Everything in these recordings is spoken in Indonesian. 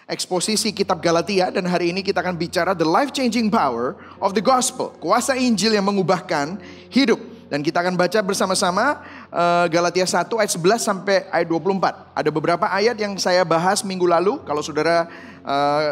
eksposisi kitab Galatia. Dan hari ini kita akan bicara the life changing power of the gospel. Kuasa Injil yang mengubahkan hidup. Dan kita akan baca bersama-sama Galatia 1 ayat 11 sampai ayat 24. Ada beberapa ayat yang saya bahas minggu lalu. Kalau saudara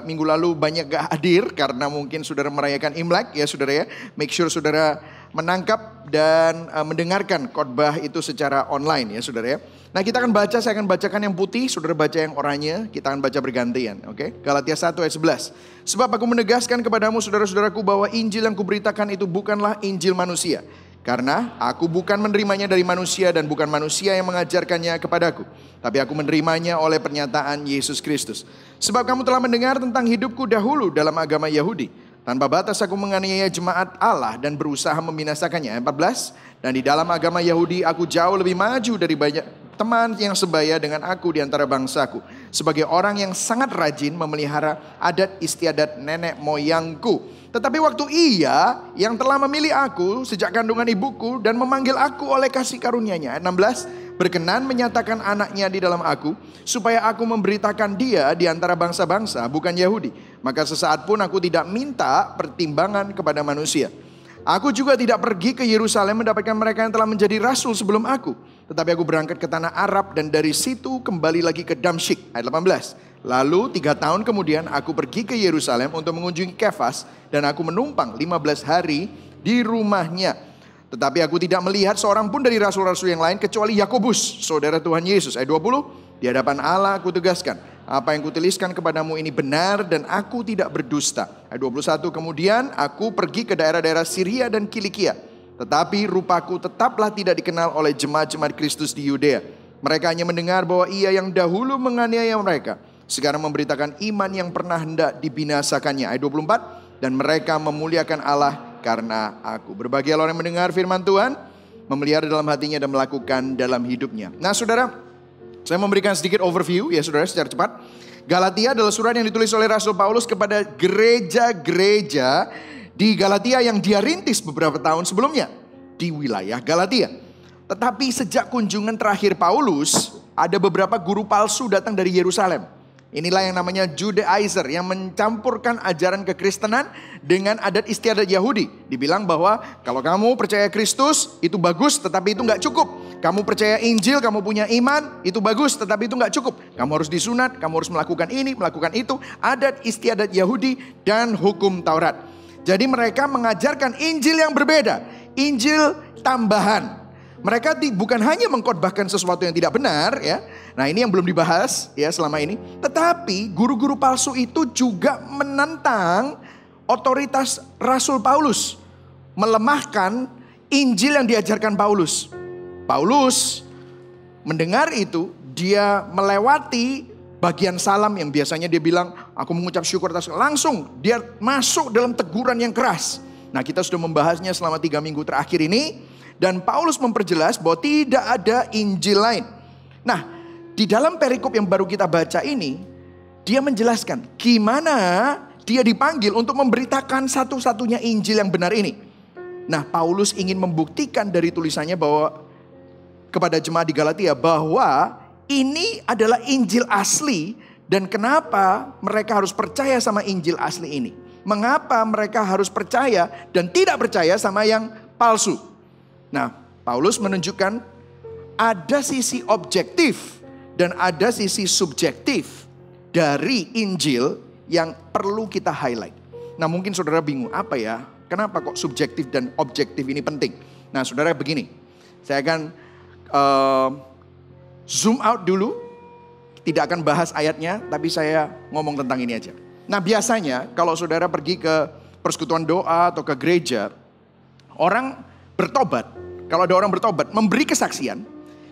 minggu lalu banyak gak hadir karena mungkin saudara merayakan Imlek ya saudara ya. Make sure saudara menangkap dan mendengarkan khotbah itu secara online ya saudara ya. Nah kita akan baca, saya akan bacakan yang putih, saudara baca yang oranye, kita akan baca bergantian. Oke? Galatia 1 ayat 11. Sebab aku menegaskan kepadamu saudara-saudaraku bahwa Injil yang kuberitakan itu bukanlah Injil manusia. Karena aku bukan menerimanya dari manusia dan bukan manusia yang mengajarkannya kepadaku. Tapi aku menerimanya oleh pernyataan Yesus Kristus. Sebab kamu telah mendengar tentang hidupku dahulu dalam agama Yahudi. Tanpa batas aku menganiaya jemaat Allah dan berusaha membinasakannya. Ayat 14. Dan di dalam agama Yahudi aku jauh lebih maju dari banyak teman yang sebaya dengan aku di antara bangsaku. Sebagai orang yang sangat rajin memelihara adat istiadat nenek moyangku. Tetapi waktu Ia yang telah memilih aku sejak kandungan ibuku dan memanggil aku oleh kasih karunia-Nya. Ayat 16. Berkenan menyatakan anaknya di dalam aku supaya aku memberitakan dia di antara bangsa-bangsa bukan Yahudi. Maka sesaat pun aku tidak minta pertimbangan kepada manusia. Aku juga tidak pergi ke Yerusalem mendapatkan mereka yang telah menjadi rasul sebelum aku. Tetapi aku berangkat ke tanah Arab dan dari situ kembali lagi ke Damsyik. Ayat 18. Lalu 3 tahun kemudian aku pergi ke Yerusalem untuk mengunjungi Kefas. Dan aku menumpang 15 hari di rumahnya. Tetapi aku tidak melihat seorang pun dari rasul-rasul yang lain kecuali Yakobus, saudara Tuhan Yesus. Ayat 20. Di hadapan Allah aku tegaskan, apa yang kutuliskan kepadamu ini benar dan aku tidak berdusta. Ayat 21. Kemudian aku pergi ke daerah-daerah Syria dan Kilikia. Tetapi rupaku tetaplah tidak dikenal oleh jemaat-jemaat Kristus di Yudea. Mereka hanya mendengar bahwa Ia yang dahulu menganiaya mereka sekarang memberitakan iman yang pernah hendak dibinasakannya. Ayat 24. Dan mereka memuliakan Allah karena aku. Berbahagia orang yang mendengar firman Tuhan, memelihara dalam hatinya dan melakukan dalam hidupnya. Nah saudara, saya memberikan sedikit overview ya saudara secara cepat. Galatia adalah surat yang ditulis oleh Rasul Paulus kepada gereja-gereja di Galatia yang dia rintis beberapa tahun sebelumnya di wilayah Galatia. Tetapi sejak kunjungan terakhir Paulus, ada beberapa guru palsu datang dari Yerusalem. Inilah yang namanya Judaizer yang mencampurkan ajaran kekristenan dengan adat istiadat Yahudi. Dibilang bahwa kalau kamu percaya Kristus itu bagus tetapi itu gak cukup. Kamu percaya Injil, kamu punya iman itu bagus tetapi itu gak cukup. Kamu harus disunat, kamu harus melakukan ini, melakukan itu. Adat istiadat Yahudi dan hukum Taurat. Jadi mereka mengajarkan Injil yang berbeda. Injil tambahan. Mereka bukan hanya mengkhotbahkan sesuatu yang tidak benar ya. Nah ini yang belum dibahas ya selama ini. Tetapi guru-guru palsu itu juga menentang otoritas Rasul Paulus. Melemahkan Injil yang diajarkan Paulus. Paulus mendengar itu, dia melewati bagian salam yang biasanya dia bilang, aku mengucap syukur atas. Langsung dia masuk dalam teguran yang keras. Nah kita sudah membahasnya selama 3 minggu terakhir ini. Dan Paulus memperjelas bahwa tidak ada Injil lain. Nah, di dalam perikop yang baru kita baca ini, dia menjelaskan gimana dia dipanggil untuk memberitakan satu-satunya Injil yang benar ini. Nah, Paulus ingin membuktikan dari tulisannya bahwa kepada jemaat di Galatia bahwa ini adalah Injil asli dan kenapa mereka harus percaya sama Injil asli ini. Mengapa mereka harus percaya dan tidak percaya sama yang palsu. Nah, Paulus menunjukkan ada sisi objektif dan ada sisi subjektif dari Injil yang perlu kita highlight. Nah, mungkin saudara bingung, apa ya? Kenapa kok subjektif dan objektif ini penting? Nah, saudara begini, saya akan zoom out dulu, tidak akan bahas ayatnya, tapi saya ngomong tentang ini aja. Nah, biasanya kalau saudara pergi ke persekutuan doa atau ke gereja, orang bertobat. Kalau ada orang bertobat, memberi kesaksian,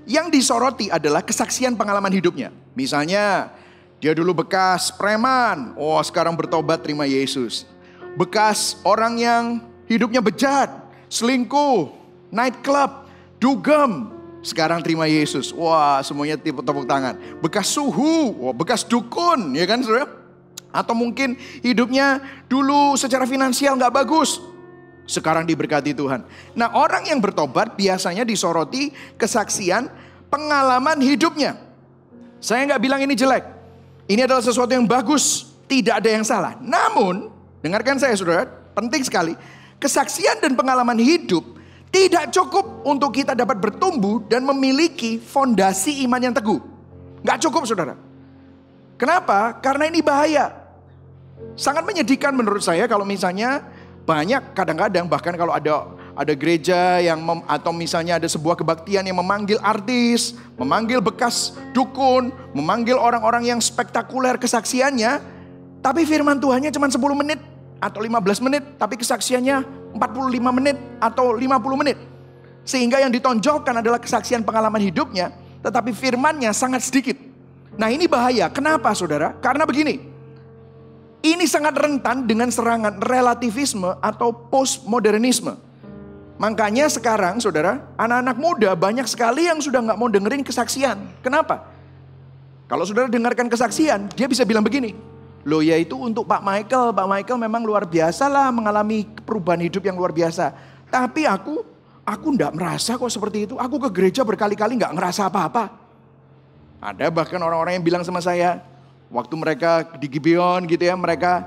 yang disoroti adalah kesaksian pengalaman hidupnya. Misalnya, dia dulu bekas preman, sekarang bertobat terima Yesus. Bekas orang yang hidupnya bejat, selingkuh, night club, dugem, sekarang terima Yesus. Wah, semuanya tepuk tangan. Bekas suhu, bekas dukun, ya kan saudara? Atau mungkin hidupnya dulu secara finansial gak bagus, sekarang diberkati Tuhan. Nah, orang yang bertobat biasanya disoroti kesaksian pengalaman hidupnya. Saya nggak bilang ini jelek. Ini adalah sesuatu yang bagus, tidak ada yang salah. Namun, dengarkan saya saudara, penting sekali. Kesaksian dan pengalaman hidup tidak cukup untuk kita dapat bertumbuh dan memiliki fondasi iman yang teguh. Gak cukup saudara. Kenapa? Karena ini bahaya. Sangat menyedihkan menurut saya kalau misalnya banyak kadang-kadang bahkan kalau ada gereja yang atau misalnya ada sebuah kebaktian yang memanggil artis, memanggil bekas dukun, memanggil orang-orang yang spektakuler kesaksiannya, tapi firman Tuhannya cuma 10 menit atau 15 menit, tapi kesaksiannya 45 menit atau 50 menit. Sehingga yang ditonjolkan adalah kesaksian pengalaman hidupnya, tetapi firmannya sangat sedikit. Nah ini bahaya. Kenapa saudara? Karena begini. Ini sangat rentan dengan serangan relativisme atau postmodernisme. Makanya sekarang saudara, anak-anak muda banyak sekali yang sudah gak mau dengerin kesaksian. Kenapa? Kalau saudara dengarkan kesaksian, dia bisa bilang begini. Loh ya itu untuk Pak Michael memang luar biasa lah mengalami perubahan hidup yang luar biasa. Tapi aku gak merasa kok seperti itu. Aku ke gereja berkali-kali gak ngerasa apa-apa. Ada bahkan orang-orang yang bilang sama saya, waktu mereka di Gibeon gitu ya, mereka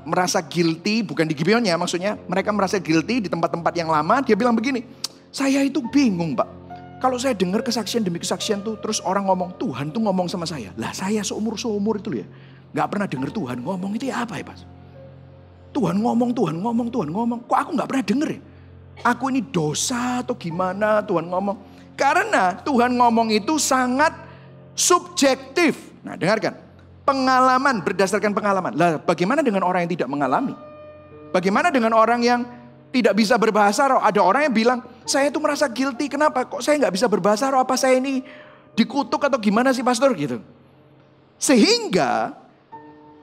merasa guilty, bukan di Gibeonnya maksudnya, mereka merasa guilty di tempat-tempat yang lama. Dia bilang begini, saya itu bingung Pak, kalau saya dengar kesaksian demi kesaksian tuh, terus orang ngomong, Tuhan tuh ngomong sama saya. Lah saya seumur itu ya, gak pernah dengar Tuhan ngomong, itu ya apa ya Pak? Tuhan ngomong, kok aku gak pernah denger ya? Aku ini dosa atau gimana Tuhan ngomong? Karena Tuhan ngomong itu sangat subjektif. Nah dengarkan, pengalaman berdasarkan pengalaman. Lah bagaimana dengan orang yang tidak mengalami? Bagaimana dengan orang yang tidak bisa berbahasa roh? Ada orang yang bilang, saya itu merasa guilty, kenapa? Kok saya gak bisa berbahasa roh? Apa saya ini dikutuk atau gimana sih pastor gitu? Sehingga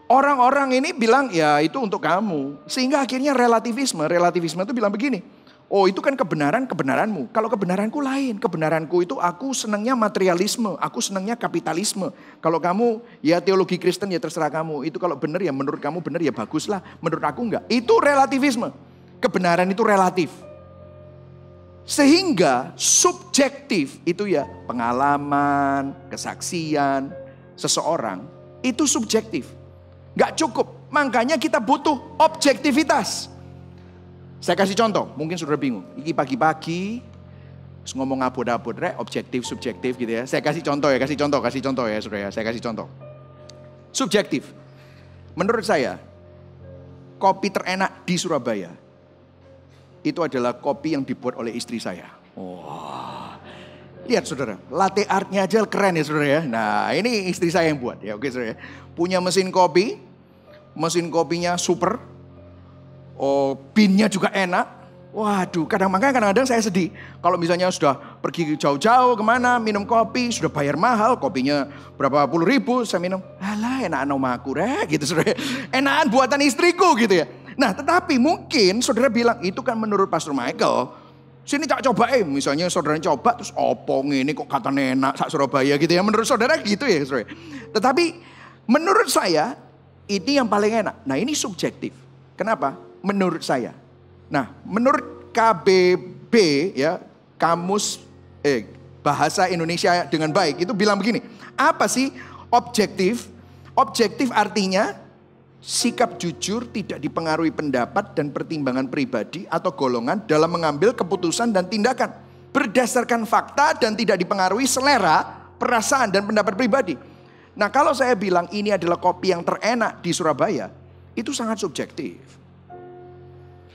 orang-orang ini bilang, ya itu untuk kamu. Sehingga akhirnya relativisme itu bilang begini. Oh itu kan kebenaranmu. Kalau kebenaranku lain. Kebenaranku itu aku senangnya materialisme. Aku senangnya kapitalisme. Kalau kamu ya teologi Kristen ya terserah kamu. Itu kalau benar ya menurut kamu benar ya baguslah. Menurut aku enggak. Itu relativisme. Kebenaran itu relatif. Sehingga subjektif itu ya pengalaman, kesaksian seseorang. Itu subjektif. Enggak cukup. Makanya kita butuh objektivitas. Saya kasih contoh, mungkin saudara bingung. Ini pagi-pagi, ngomong abot-abot, objektif, subjektif gitu ya. Saya kasih contoh ya saudara ya. Saya kasih contoh. Subjektif. Menurut saya, kopi terenak di Surabaya, itu adalah kopi yang dibuat oleh istri saya. Wah, lihat saudara, latte artnya aja keren ya saudara ya. Nah ini istri saya yang buat ya, oke saudara ya. Punya mesin kopinya super. Oh, binnya juga enak. Waduh, kadang-kadang saya sedih. Kalau misalnya sudah pergi jauh-jauh kemana, minum kopi, sudah bayar mahal, kopinya berapa puluh ribu, saya minum. Alah, enakan omaku gitu saudara. Enakan buatan istriku gitu ya. Nah, tetapi mungkin saudara bilang, itu kan menurut Pastor Michael. Sini tak coba misalnya saudara coba, terus opong ini kok katanya enak, sak Surabaya gitu ya. Menurut saudara gitu ya saudara. Tetapi menurut saya, ini yang paling enak. Nah ini subjektif. Kenapa? Menurut saya. Nah, menurut KBB ya, Kamus Bahasa Indonesia dengan Baik itu bilang begini. Apa sih objektif? Objektif artinya sikap jujur tidak dipengaruhi pendapat dan pertimbangan pribadi atau golongan dalam mengambil keputusan dan tindakan berdasarkan fakta dan tidak dipengaruhi selera, perasaan dan pendapat pribadi. Nah, kalau saya bilang ini adalah kopi yang terenak di Surabaya, itu sangat subjektif.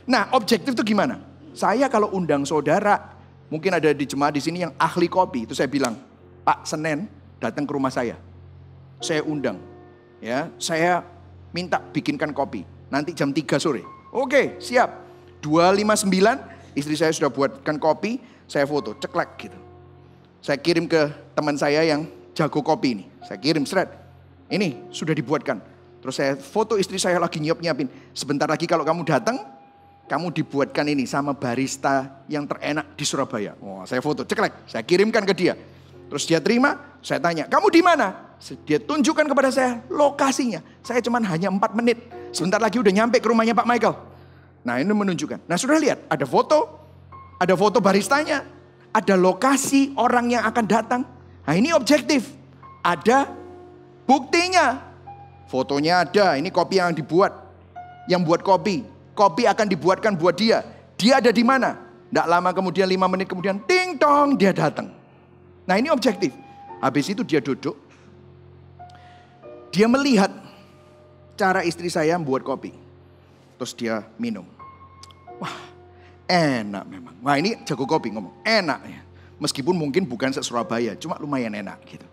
Nah, objektif itu gimana? Saya kalau undang saudara, mungkin ada di jemaat di sini yang ahli kopi, itu saya bilang, Pak Senin datang ke rumah saya. Saya undang, ya, saya minta bikinkan kopi. Nanti jam 3 sore. Oke, siap. 259, istri saya sudah buatkan kopi, saya foto, ceklek gitu. Saya kirim ke teman saya yang jago kopi ini. Saya kirim shred. Ini sudah dibuatkan. Terus saya foto istri saya lagi nyiapin. Sebentar lagi kalau kamu datang, kamu dibuatkan ini sama barista yang terenak di Surabaya. Wah, saya foto, ceklek, saya kirimkan ke dia. Terus dia terima, saya tanya, kamu di mana? Dia tunjukkan kepada saya lokasinya. Saya cuma hanya 4 menit. Sebentar lagi udah nyampe ke rumahnya Pak Michael. Nah ini menunjukkan. Nah sudah lihat, ada foto baristanya. Ada lokasi orang yang akan datang. Nah ini objektif. Ada Buktinya, fotonya ada, ini kopi yang dibuat. Yang buat kopi. Kopi akan dibuatkan buat dia. Dia ada di mana? Tidak lama kemudian, 5 menit kemudian, ting tong, dia datang. Nah ini objektif. Habis itu dia duduk. Dia melihat cara istri saya membuat kopi. Terus dia minum. Wah, enak memang. Wah ini jago kopi ngomong, enak ya. Meskipun mungkin bukan se-Surabaya, cuma lumayan enak gitu.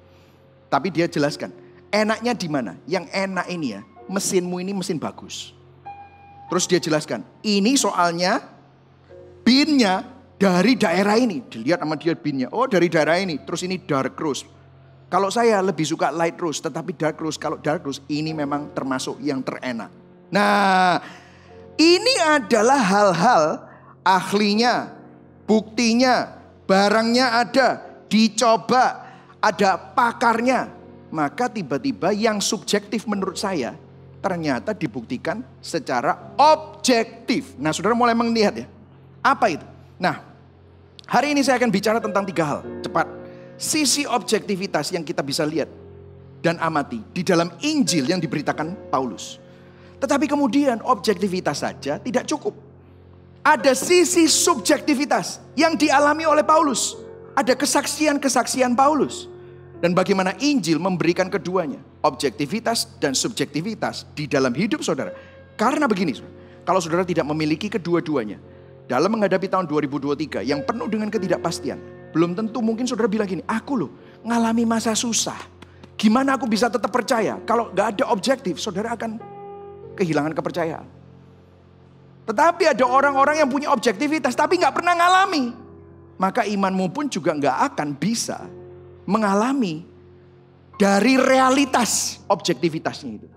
Tapi dia jelaskan, enaknya di mana? Yang enak ini ya, mesinmu ini mesin bagus. Terus dia jelaskan, ini soalnya binnya dari daerah ini. Dilihat sama dia binnya, oh dari daerah ini. Terus ini dark roast. Kalau saya lebih suka light roast, tetapi dark roast. Kalau dark roast ini memang termasuk yang terenak. Nah, ini adalah hal-hal ahlinya, buktinya, barangnya ada, dicoba, ada pakarnya. Maka tiba-tiba yang subjektif menurut saya ternyata dibuktikan secara objektif. Nah, saudara mulai melihat ya. Apa itu? Nah, hari ini saya akan bicara tentang 3 hal. Cepat. Sisi objektivitas yang kita bisa lihat dan amati di dalam Injil yang diberitakan Paulus. Tetapi kemudian objektivitas saja tidak cukup. Ada sisi subjektivitas yang dialami oleh Paulus. Ada kesaksian-kesaksian Paulus. Dan bagaimana Injil memberikan keduanya. Objektivitas dan subjektivitas di dalam hidup saudara. Karena begini, kalau saudara tidak memiliki kedua-duanya. Dalam menghadapi tahun 2023 yang penuh dengan ketidakpastian. Belum tentu mungkin saudara bilang gini, aku loh ngalami masa susah. Gimana aku bisa tetap percaya? Kalau gak ada objektif, saudara akan kehilangan kepercayaan. Tetapi ada orang-orang yang punya objektivitas tapi gak pernah ngalami. Maka imanmu pun juga gak akan bisa mengalami dari realitas objektivitasnya itu.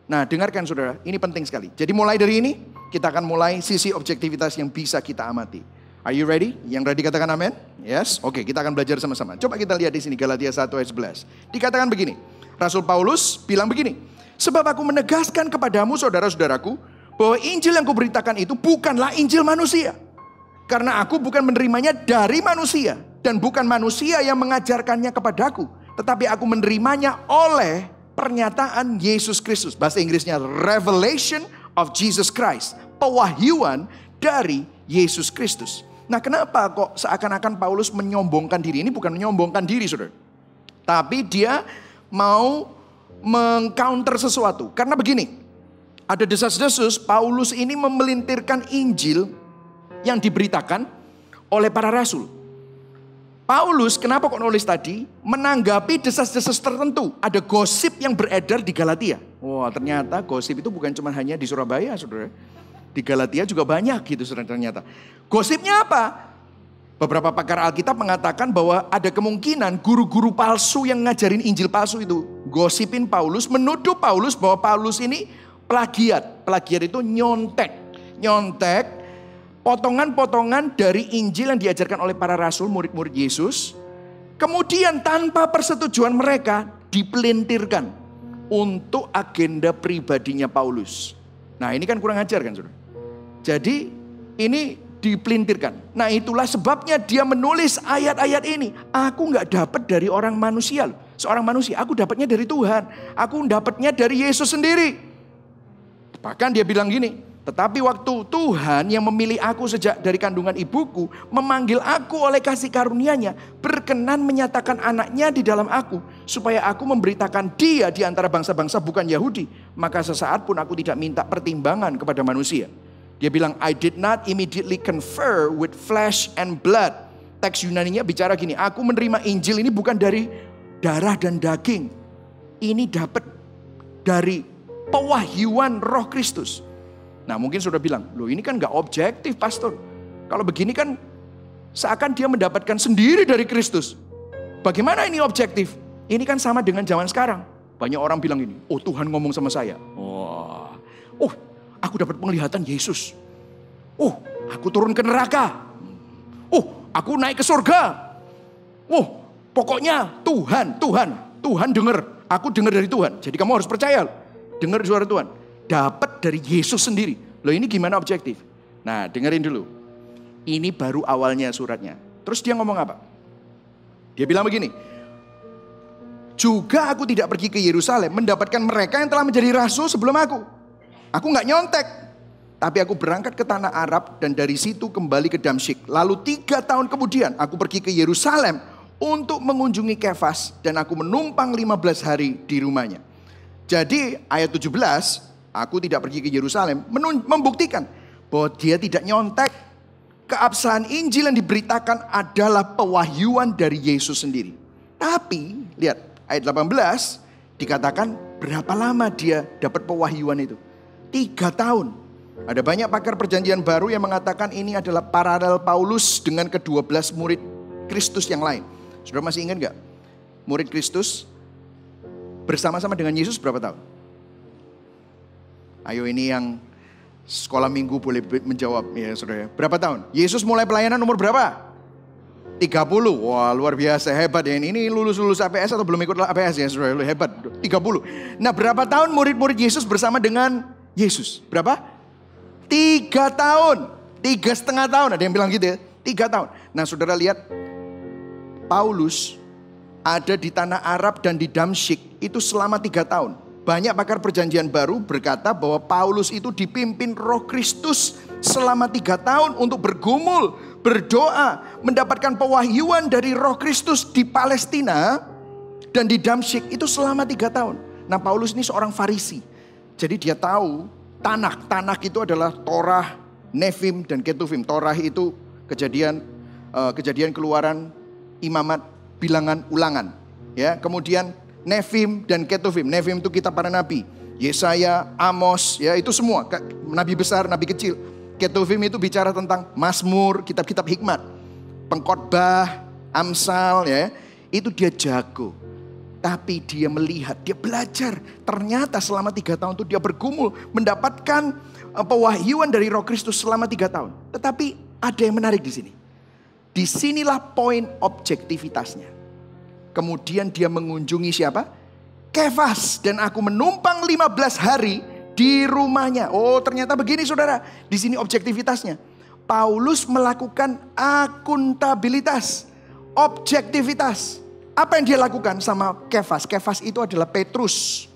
Nah dengarkan saudara, ini penting sekali. Jadi mulai dari ini, kita akan mulai sisi objektivitas yang bisa kita amati. Are you ready? Yang ready katakan amin? Yes? Oke, kita akan belajar sama-sama. Coba kita lihat di sini Galatia 1 ayat 11. Dikatakan begini. Rasul Paulus bilang begini. Sebab aku menegaskan kepadamu saudara-saudaraku bahwa Injil yang kuberitakan itu bukanlah Injil manusia. Karena aku bukan menerimanya dari manusia dan bukan manusia yang mengajarkannya kepadaku, tetapi aku menerimanya oleh pernyataan Yesus Kristus. Bahasa Inggrisnya revelation of Jesus Christ. Pewahyuan dari Yesus Kristus. Nah kenapa kok seakan-akan Paulus menyombongkan diri? Ini bukan menyombongkan diri saudara. Tapi dia mau meng-counter sesuatu. Karena begini. Ada desas-desus Paulus ini memelintirkan Injil yang diberitakan oleh para rasul. Paulus kenapa kok nulis tadi? Menanggapi desas-desus tertentu. Ada gosip yang beredar di Galatia. Wah ternyata gosip itu bukan cuma hanya di Surabaya saudara. Di Galatia juga banyak gitu saudara ternyata. Gosipnya apa? Beberapa pakar Alkitab mengatakan bahwa ada kemungkinan guru-guru palsu yang ngajarin Injil palsu itu. Gosipin Paulus, menuduh Paulus bahwa Paulus ini plagiat. Plagiat itu nyontek. Nyontek potongan-potongan dari Injil yang diajarkan oleh para rasul, murid-murid Yesus. Kemudian tanpa persetujuan mereka dipelintirkan untuk agenda pribadinya Paulus. Nah ini kan kurang ajar kan saudara. Jadi ini dipelintirkan. Nah itulah sebabnya dia menulis ayat-ayat ini. Aku gak dapat dari orang manusia. Seorang manusia, aku dapatnya dari Tuhan. Aku dapatnya dari Yesus sendiri. Bahkan dia bilang gini, tetapi waktu Tuhan yang memilih aku sejak dari kandungan ibuku, memanggil aku oleh kasih karunia-Nya, berkenan menyatakan anaknya di dalam aku, supaya aku memberitakan dia di antara bangsa-bangsa bukan Yahudi. Maka sesaat pun aku tidak minta pertimbangan kepada manusia. Dia bilang, I did not immediately confer with flesh and blood. Teks Yunaninya bicara gini, aku menerima Injil ini bukan dari darah dan daging. Ini dapat dari pewahyuan Roh Kristus. Nah mungkin sudah bilang, loh ini kan gak objektif pastor. Kalau begini kan seakan dia mendapatkan sendiri dari Kristus. Bagaimana ini objektif? Ini kan sama dengan zaman sekarang. Banyak orang bilang gini, oh Tuhan ngomong sama saya. Wah, oh aku dapat penglihatan Yesus. Oh aku turun ke neraka. Oh aku naik ke surga. Oh pokoknya Tuhan dengar. Aku dengar dari Tuhan. Jadi kamu harus percaya. Dengar suara Tuhan. Dapat dari Yesus sendiri. Loh ini gimana objektif? Nah dengerin dulu. Ini baru awalnya suratnya. Terus dia ngomong apa? Dia bilang begini. Juga aku tidak pergi ke Yerusalem mendapatkan mereka yang telah menjadi rasul sebelum aku. Aku nggak nyontek. Tapi aku berangkat ke tanah Arab dan dari situ kembali ke Damsyik. Lalu 3 tahun kemudian aku pergi ke Yerusalem untuk mengunjungi Kefas. Dan aku menumpang 15 hari di rumahnya. Jadi ayat 17, aku tidak pergi ke Yerusalem membuktikan bahwa dia tidak nyontek. Keabsahan Injil yang diberitakan adalah pewahyuan dari Yesus sendiri. Tapi lihat ayat 18 dikatakan berapa lama dia dapat pewahyuan itu. 3 tahun. Ada banyak pakar perjanjian baru yang mengatakan ini adalah paralel Paulus dengan ke-12 murid Kristus yang lain. Saudara masih ingat gak? Murid Kristus bersama-sama dengan Yesus berapa tahun? Ayo ini yang sekolah minggu boleh menjawab ya saudara. Berapa tahun? Yesus mulai pelayanan umur berapa? 30. Wah luar biasa, hebat ya. Ini lulus APS atau belum ikut APS ya saudara? Hebat, 30. Nah berapa tahun murid-murid Yesus bersama dengan Yesus? Berapa? 3 tahun. 3,5 tahun, ada yang bilang gitu ya. 3 tahun. Nah saudara lihat, Paulus ada di tanah Arab dan di Damsyik itu selama 3 tahun. Banyak pakar perjanjian baru berkata bahwa Paulus itu dipimpin Roh Kristus selama 3 tahun untuk bergumul, berdoa, mendapatkan pewahyuan dari Roh Kristus di Palestina dan di Damsyik itu selama 3 tahun. Nah Paulus ini seorang Farisi. Jadi dia tahu Tanakh itu adalah Torah, Nefim dan Ketuvim. Torah itu kejadian keluaran, Imamat, Bilangan, Ulangan. Ya, kemudian Nefim dan Ketuvim. Nefim itu kitab para nabi. Yesaya, Amos, ya itu semua. Nabi besar, nabi kecil. Ketuvim itu bicara tentang Mazmur, kitab-kitab hikmat. Pengkhotbah, Amsal, ya. Itu dia jago. Tapi dia melihat, dia belajar. Ternyata selama 3 tahun itu dia bergumul. Mendapatkan pewahyuan dari Roh Kristus selama 3 tahun. Tetapi ada yang menarik di sini. Disinilah poin objektivitasnya. Kemudian dia mengunjungi siapa? Kefas. Dan aku menumpang 15 hari di rumahnya. Oh ternyata begini saudara. Di sini objektivitasnya. Paulus melakukan akuntabilitas. Objektivitas. Apa yang dia lakukan sama Kefas? Kefas itu adalah Petrus.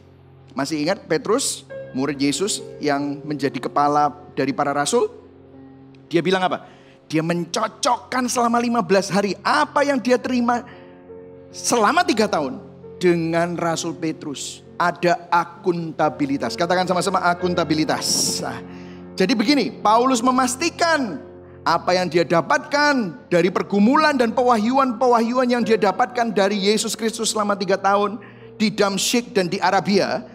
Masih ingat Petrus? Murid Yesus yang menjadi kepala dari para rasul. Dia bilang apa? Dia mencocokkan selama 15 hari apa yang dia terima selama 3 tahun dengan Rasul Petrus. Ada akuntabilitas. Katakan sama-sama akuntabilitas. Nah, jadi begini, Paulus memastikan apa yang dia dapatkan dari pergumulan dan pewahyuan yang dia dapatkan dari Yesus Kristus selama 3 tahun di Damsyik dan di Arabia.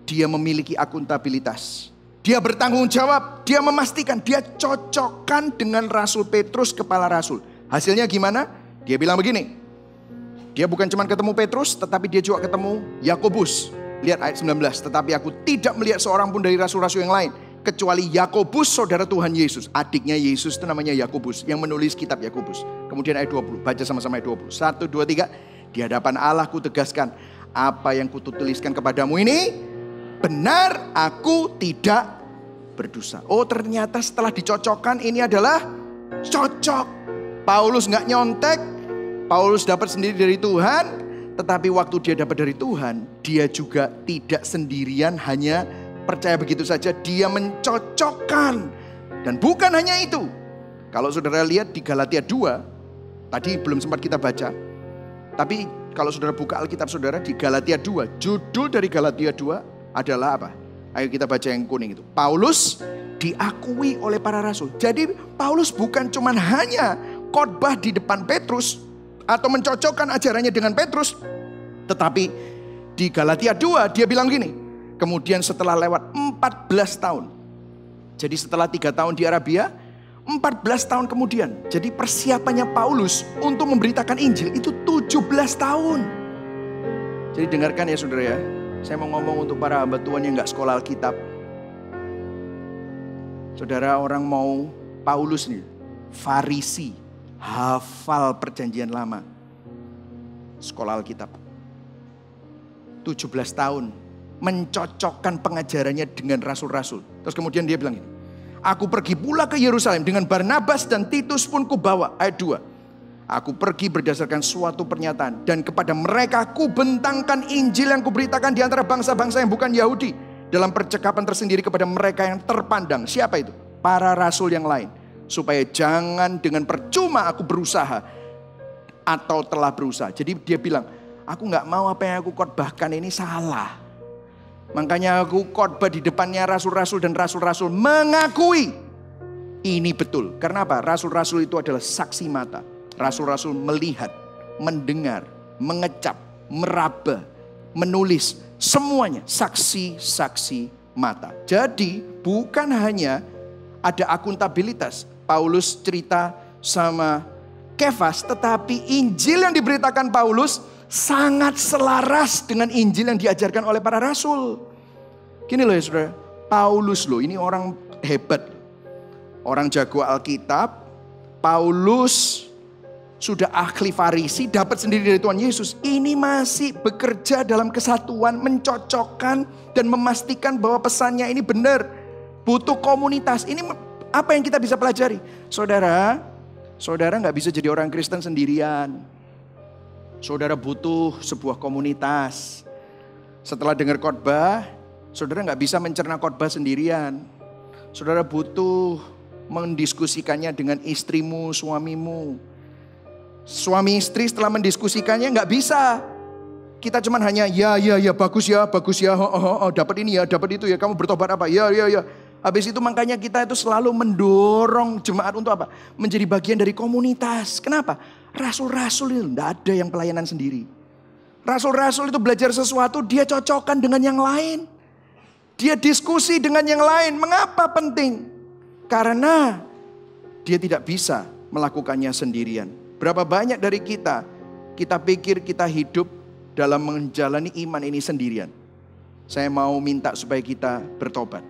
Dia memiliki akuntabilitas. Dia bertanggung jawab, dia memastikan, dia cocokkan dengan Rasul Petrus, kepala Rasul. Hasilnya gimana? Dia bilang begini, dia bukan cuma ketemu Petrus, tetapi dia juga ketemu Yakobus. Lihat ayat 19, tetapi aku tidak melihat seorang pun dari rasul-rasul yang lain, kecuali Yakobus, saudara Tuhan Yesus. Adiknya Yesus itu namanya Yakobus, yang menulis kitab Yakobus. Kemudian ayat 20, baca sama-sama ayat 20. 1, 2, 3, di hadapan Allah ku tegaskan, apa yang kutuliskan kepadamu ini, benar, aku tidak berdosa. Oh ternyata setelah dicocokkan ini adalah cocok. Paulus gak nyontek. Paulus dapat sendiri dari Tuhan. Tetapi waktu dia dapat dari Tuhan, dia juga tidak sendirian hanya percaya begitu saja. Dia mencocokkan. Dan bukan hanya itu. Kalau saudara lihat di Galatia 2, tadi belum sempat kita baca. Tapi kalau saudara buka Alkitab saudara di Galatia 2, judul dari Galatia 2 adalah apa? Ayo kita baca yang kuning itu. Paulus diakui oleh para rasul. Jadi Paulus bukan cuma hanya khotbah di depan Petrus atau mencocokkan ajarannya dengan Petrus. Tetapi di Galatia 2 dia bilang gini. Kemudian setelah lewat 14 tahun. Jadi setelah 3 tahun di Arabia, 14 tahun kemudian. Jadi persiapannya Paulus untuk memberitakan Injil itu 17 tahun. Jadi dengarkan ya saudara ya. Saya mau ngomong untuk para hamba Tuhan yang gak sekolah Alkitab. Saudara, orang mau Paulus nih, Farisi, hafal perjanjian lama, sekolah Alkitab, 17 tahun, mencocokkan pengajarannya dengan rasul-rasul. Terus kemudian dia bilang ini, aku pergi pula ke Yerusalem dengan Barnabas dan Titus pun kubawa. Ayat 2, Aku pergi berdasarkan suatu pernyataan. Dan kepada mereka ku bentangkan Injil yang kuberitakan di antara bangsa-bangsa yang bukan Yahudi. Dalam percakapan tersendiri kepada mereka yang terpandang. Siapa itu? Para rasul yang lain. Supaya jangan dengan percuma aku berusaha atau telah berusaha. Jadi dia bilang, aku gak mau apa yang aku khotbahkan ini salah. Makanya aku khotbah di depannya rasul-rasul dan rasul-rasul mengakui ini betul. Karena apa? Rasul-rasul itu adalah saksi mata. Rasul-rasul melihat, mendengar, mengecap, meraba, menulis. Semuanya saksi-saksi mata. Jadi bukan hanya ada akuntabilitas. Paulus cerita sama Kefas, tetapi Injil yang diberitakan Paulus sangat selaras dengan Injil yang diajarkan oleh para rasul. Gini loh ya saudara, Paulus loh ini orang hebat. Orang jago Alkitab, Paulus sudah ahli Farisi, dapat sendiri dari Tuhan Yesus. Ini masih bekerja dalam kesatuan, mencocokkan dan memastikan bahwa pesannya ini benar. Butuh komunitas. Ini apa yang kita bisa pelajari? Saudara gak bisa jadi orang Kristen sendirian. Saudara butuh sebuah komunitas. Setelah dengar khotbah, saudara gak bisa mencerna khotbah sendirian. Saudara butuh mendiskusikannya dengan istrimu, suamimu. Suami istri setelah mendiskusikannya nggak bisa. Kita cuman hanya ya bagus ya, dapat ini ya, dapat itu ya, kamu bertobat apa? Ya. Habis itu makanya kita itu selalu mendorong jemaat untuk apa? Menjadi bagian dari komunitas. Kenapa? Rasul-rasul itu nggak ada yang pelayanan sendiri. Rasul-rasul itu belajar sesuatu, dia cocokkan dengan yang lain. Dia diskusi dengan yang lain. Mengapa penting? Karena dia tidak bisa melakukannya sendirian. Berapa banyak dari kita pikir kita hidup dalam menjalani iman ini sendirian. Saya mau minta supaya kita bertobat.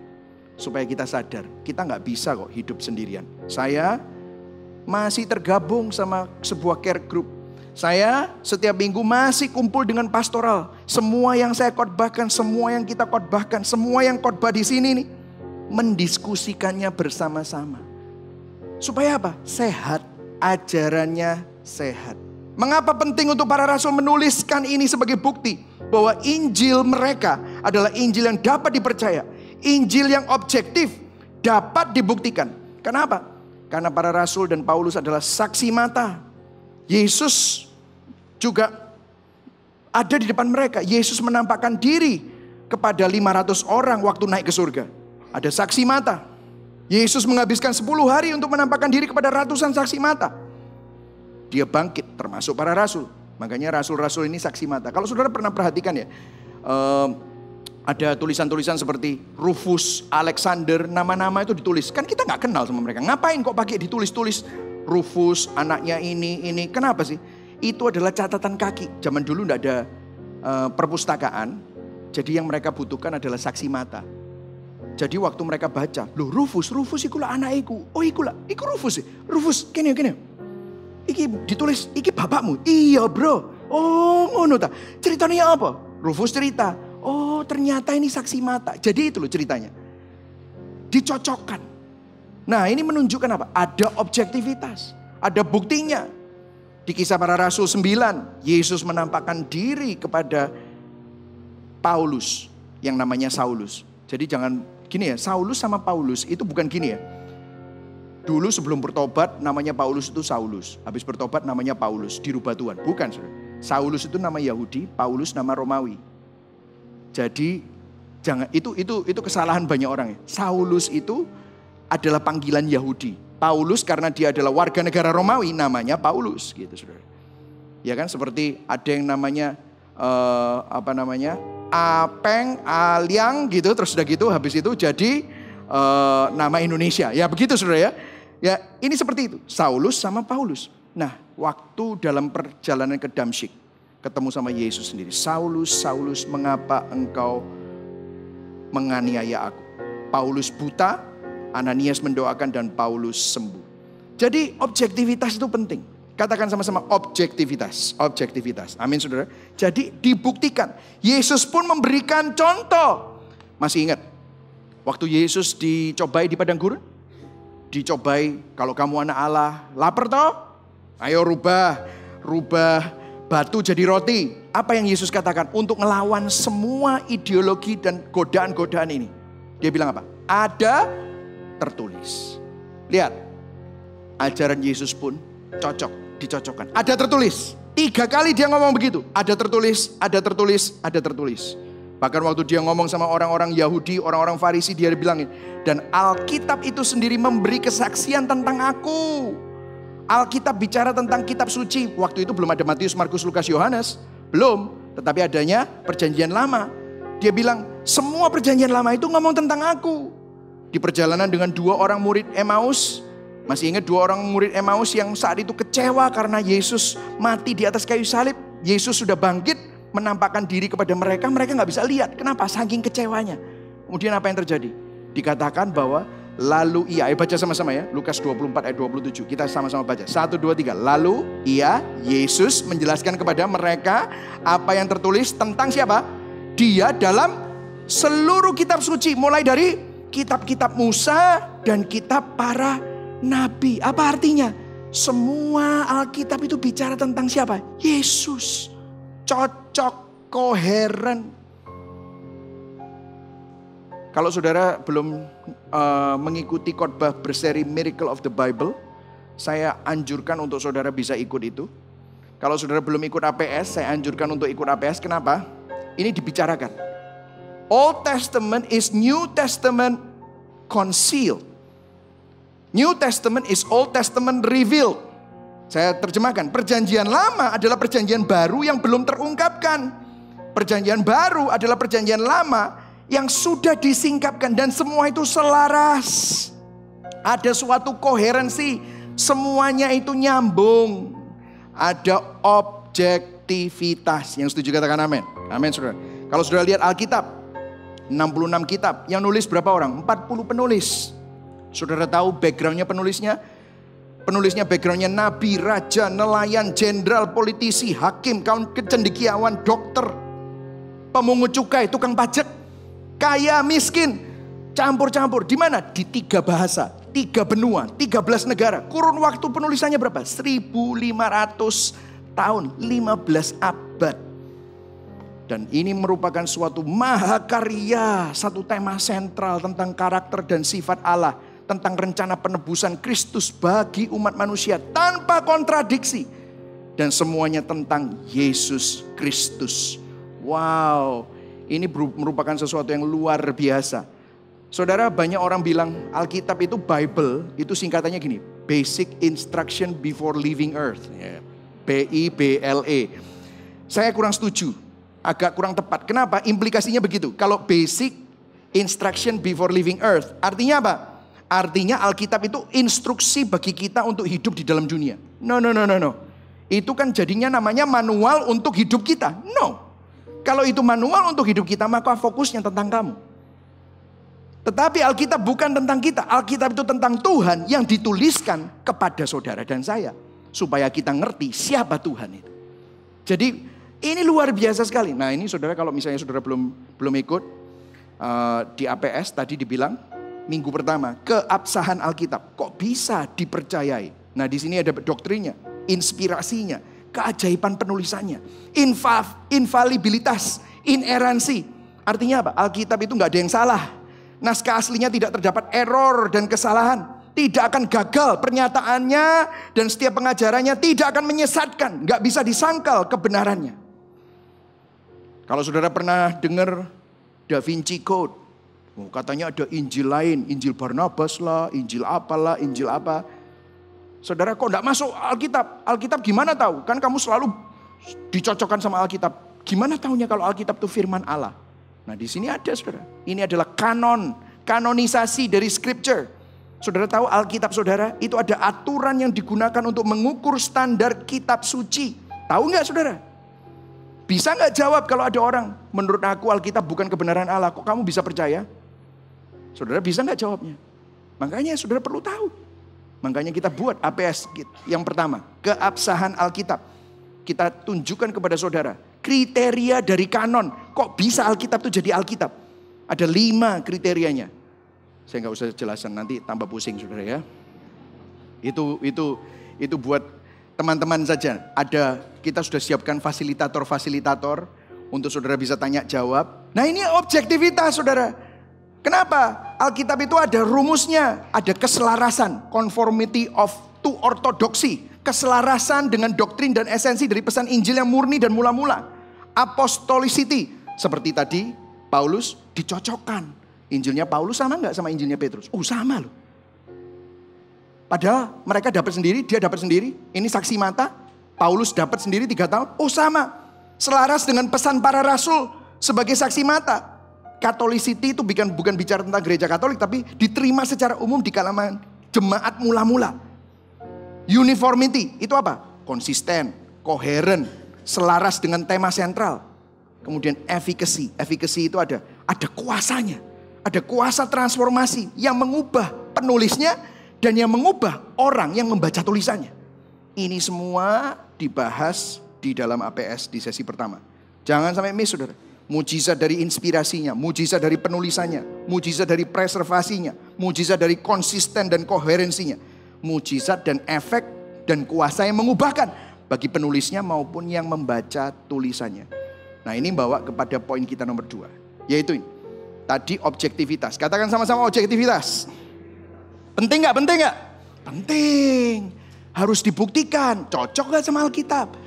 Supaya kita sadar, kita gak bisa kok hidup sendirian. Saya masih tergabung sama sebuah care group. Saya setiap minggu masih kumpul dengan pastoral. Semua yang saya khotbahkan, semua yang kita khotbahkan, semua yang khotbah di sini nih, mendiskusikannya bersama-sama. Supaya apa? Sehat. Ajarannya sehat. Mengapa penting untuk para rasul menuliskan ini sebagai bukti bahwa Injil mereka adalah Injil yang dapat dipercaya, Injil yang objektif, dapat dibuktikan. Kenapa? Karena para rasul dan Paulus adalah saksi mata. Yesus juga ada di depan mereka. Yesus menampakkan diri kepada 500 orang waktu naik ke surga. Ada saksi mata. Yesus menghabiskan 10 hari untuk menampakkan diri kepada ratusan saksi mata. Dia bangkit termasuk para rasul. Makanya rasul-rasul ini saksi mata. Kalau saudara pernah perhatikan ya, ada tulisan-tulisan seperti Rufus, Alexander, nama-nama itu ditulis. Kan kita gak kenal sama mereka. Ngapain kok pakai ditulis-tulis Rufus, anaknya ini. Kenapa sih? Itu adalah catatan kaki. Zaman dulu gak ada perpustakaan. Jadi yang mereka butuhkan adalah saksi mata. Jadi waktu mereka baca, loh Rufus ikulah anak iku. Oh iku Rufus. Rufus, kene. Iki ditulis, iki bapakmu. Iya bro. Oh ngono ta. Ceritanya apa? Rufus cerita. Oh ternyata ini saksi mata. Jadi itu loh ceritanya. Dicocokkan. Nah ini menunjukkan apa? Ada objektivitas. Ada buktinya. Di Kisah Para Rasul 9, Yesus menampakkan diri kepada Paulus yang namanya Saulus. Jadi jangan gini ya, Saulus sama Paulus itu bukan gini ya. Dulu sebelum bertobat namanya Paulus itu Saulus. Habis bertobat namanya Paulus, dirubah Tuhan. Bukan saudara. Saulus itu nama Yahudi, Paulus nama Romawi. Jadi jangan itu kesalahan banyak orang ya. Saulus itu adalah panggilan Yahudi. Paulus karena dia adalah warga negara Romawi namanya Paulus gitu saudara. Ya kan seperti ada yang namanya Apeng, Aliang gitu, terus udah gitu habis itu jadi nama Indonesia. Ya begitu saudara ya. Ya ini seperti itu, Saulus sama Paulus. Nah waktu dalam perjalanan ke Damsyik, ketemu sama Yesus sendiri. Saulus, Saulus, mengapa engkau menganiaya aku? Paulus buta, Ananias mendoakan dan Paulus sembuh. Jadi objektivitas itu penting. Katakan sama-sama objektivitas. Amin saudara. Jadi dibuktikan. Yesus pun memberikan contoh. Masih ingat? Waktu Yesus dicobai di padang gurun. Dicobai kalau kamu anak Allah. Lapar toh? Ayo rubah batu jadi roti. Apa yang Yesus katakan? Untuk melawan semua ideologi dan godaan-godaan ini. Dia bilang apa? Ada tertulis. Lihat, ajaran Yesus pun dicocokkan. Ada tertulis. 3 kali dia ngomong begitu. Ada tertulis, ada tertulis, ada tertulis. Bahkan waktu dia ngomong sama orang-orang Yahudi, orang-orang Farisi, dia bilangin, dan Alkitab itu sendiri memberi kesaksian tentang aku. Alkitab bicara tentang kitab suci. Waktu itu belum ada Matius, Markus, Lukas, Yohanes. Belum. Tetapi adanya perjanjian lama. Dia bilang, semua perjanjian lama itu ngomong tentang aku. Di perjalanan dengan 2 orang murid Emmaus. Masih ingat 2 orang murid Emmaus yang saat itu kecewa karena Yesus mati di atas kayu salib. Yesus sudah bangkit, menampakkan diri kepada mereka. Mereka gak bisa lihat. Kenapa? Saking kecewanya. Kemudian apa yang terjadi? Dikatakan bahwa lalu ia, baca sama-sama ya, Lukas 24 ayat 27. Kita sama-sama baca. 1, 2, 3. Lalu ia, Yesus menjelaskan kepada mereka apa yang tertulis tentang siapa? Dia dalam seluruh kitab suci. Mulai dari kitab-kitab Musa dan kitab para nabi. Apa artinya? Semua Alkitab itu bicara tentang siapa? Yesus. Cocok, koheren. Kalau saudara belum mengikuti khotbah berseri Miracle of the Bible, saya anjurkan untuk saudara bisa ikut itu. Kalau saudara belum ikut APS, saya anjurkan untuk ikut APS. Kenapa? Ini dibicarakan. Old Testament is New Testament concealed. New Testament is Old Testament revealed. Saya terjemahkan, perjanjian lama adalah perjanjian baru yang belum terungkapkan. Perjanjian baru adalah perjanjian lama yang sudah disingkapkan dan semua itu selaras. Ada suatu koherensi, semuanya itu nyambung. Ada objektivitas. Yang setuju katakan amin. Amin saudara. Kalau saudara lihat Alkitab, 66 kitab. Yang nulis berapa orang? 40 penulis. Saudara tahu backgroundnya penulisnya? Penulisnya backgroundnya nabi, raja, nelayan, jenderal, politisi, hakim, kaum kecendekiawan, dokter, pemungut cukai, tukang pajak, kaya, miskin, campur-campur. Di mana? Di 3 bahasa, 3 benua, 13 negara. Kurun waktu penulisannya berapa? 1500 tahun, 15 abad. Dan ini merupakan suatu mahakarya, satu tema sentral tentang karakter dan sifat Allah, tentang rencana penebusan Kristus bagi umat manusia tanpa kontradiksi. Dan semuanya tentang Yesus Kristus. Wow, ini merupakan sesuatu yang luar biasa. Saudara, banyak orang bilang Alkitab itu Bible, itu singkatannya gini, Basic Instruction Before Leaving Earth. BIBLE. Saya kurang setuju, agak kurang tepat. Kenapa? Implikasinya begitu. Kalau Basic Instruction Before Leaving Earth, artinya apa? Artinya Alkitab itu instruksi bagi kita untuk hidup di dalam dunia. No. Itu kan jadinya namanya manual untuk hidup kita. No. Kalau itu manual untuk hidup kita, maka fokusnya tentang kamu. Tetapi Alkitab bukan tentang kita. Alkitab itu tentang Tuhan yang dituliskan kepada saudara dan saya. Supaya kita ngerti siapa Tuhan itu. Jadi ini luar biasa sekali. Nah ini saudara, kalau misalnya saudara belum ikut di APS, tadi dibilang minggu pertama, keabsahan Alkitab. Kok bisa dipercayai? Nah di sini ada doktrinnya, inspirasinya, keajaiban penulisannya, infalibilitas, ineransi. Artinya apa? Alkitab itu gak ada yang salah. Naskah aslinya tidak terdapat error dan kesalahan. Tidak akan gagal pernyataannya dan setiap pengajarannya tidak akan menyesatkan. Gak bisa disangkal kebenarannya. Kalau saudara pernah dengar Da Vinci Code, katanya ada Injil lain, Injil Barnabas lah, Injil apalah, Injil apa. Saudara kok enggak masuk Alkitab? Alkitab gimana tahu? Kan kamu selalu dicocokkan sama Alkitab. Gimana tahunya kalau Alkitab itu firman Allah? Nah di sini ada saudara. Ini adalah kanonisasi dari Scripture. Saudara tahu Alkitab saudara itu ada aturan yang digunakan untuk mengukur standar kitab suci. Tahu nggak saudara? Bisa nggak jawab kalau ada orang, menurut aku Alkitab bukan kebenaran Allah. Kok kamu bisa percaya? Saudara bisa nggak jawabnya? Makanya saudara perlu tahu. Makanya kita buat APS yang pertama, keabsahan Alkitab. Kita tunjukkan kepada saudara kriteria dari kanon. Kok bisa Alkitab itu jadi Alkitab? Ada 5 kriterianya. Saya nggak usah jelasin, nanti tambah pusing saudara ya. Itu buat teman-teman saja. Kita sudah siapkan fasilitator-fasilitator untuk saudara bisa tanya jawab. Nah ini objektivitas saudara. Kenapa? Alkitab itu ada rumusnya, ada keselarasan, conformity of to orthodoxy, keselarasan dengan doktrin dan esensi dari pesan Injil yang murni dan mula-mula. Apostolicity, seperti tadi Paulus dicocokkan. Injilnya Paulus sama nggak sama Injilnya Petrus? Sama loh. Padahal mereka dapat sendiri, dia dapat sendiri. Ini saksi mata, Paulus dapat sendiri 3 tahun. Sama. Selaras dengan pesan para rasul sebagai saksi mata. Katolicity itu bukan bicara tentang gereja Katolik, tapi diterima secara umum di kalangan jemaat mula-mula. Uniformity itu apa? Konsisten, koheren, selaras dengan tema sentral. Kemudian efficacy. Efficacy itu ada kuasanya. Ada kuasa transformasi yang mengubah penulisnya dan yang mengubah orang yang membaca tulisannya. Ini semua dibahas di dalam APS di sesi pertama. Jangan sampai miss saudara. Mujizat dari inspirasinya, mujizat dari penulisannya, mujizat dari preservasinya, mujizat dari konsisten dan koherensinya, mujizat dan efek dan kuasa yang mengubahkan bagi penulisnya maupun yang membaca tulisannya. Nah ini bawa kepada poin kita nomor 2, yaitu ini. Tadi objektivitas, katakan sama-sama objektivitas. Penting gak? Penting gak? Penting, harus dibuktikan, cocok gak sama Alkitab?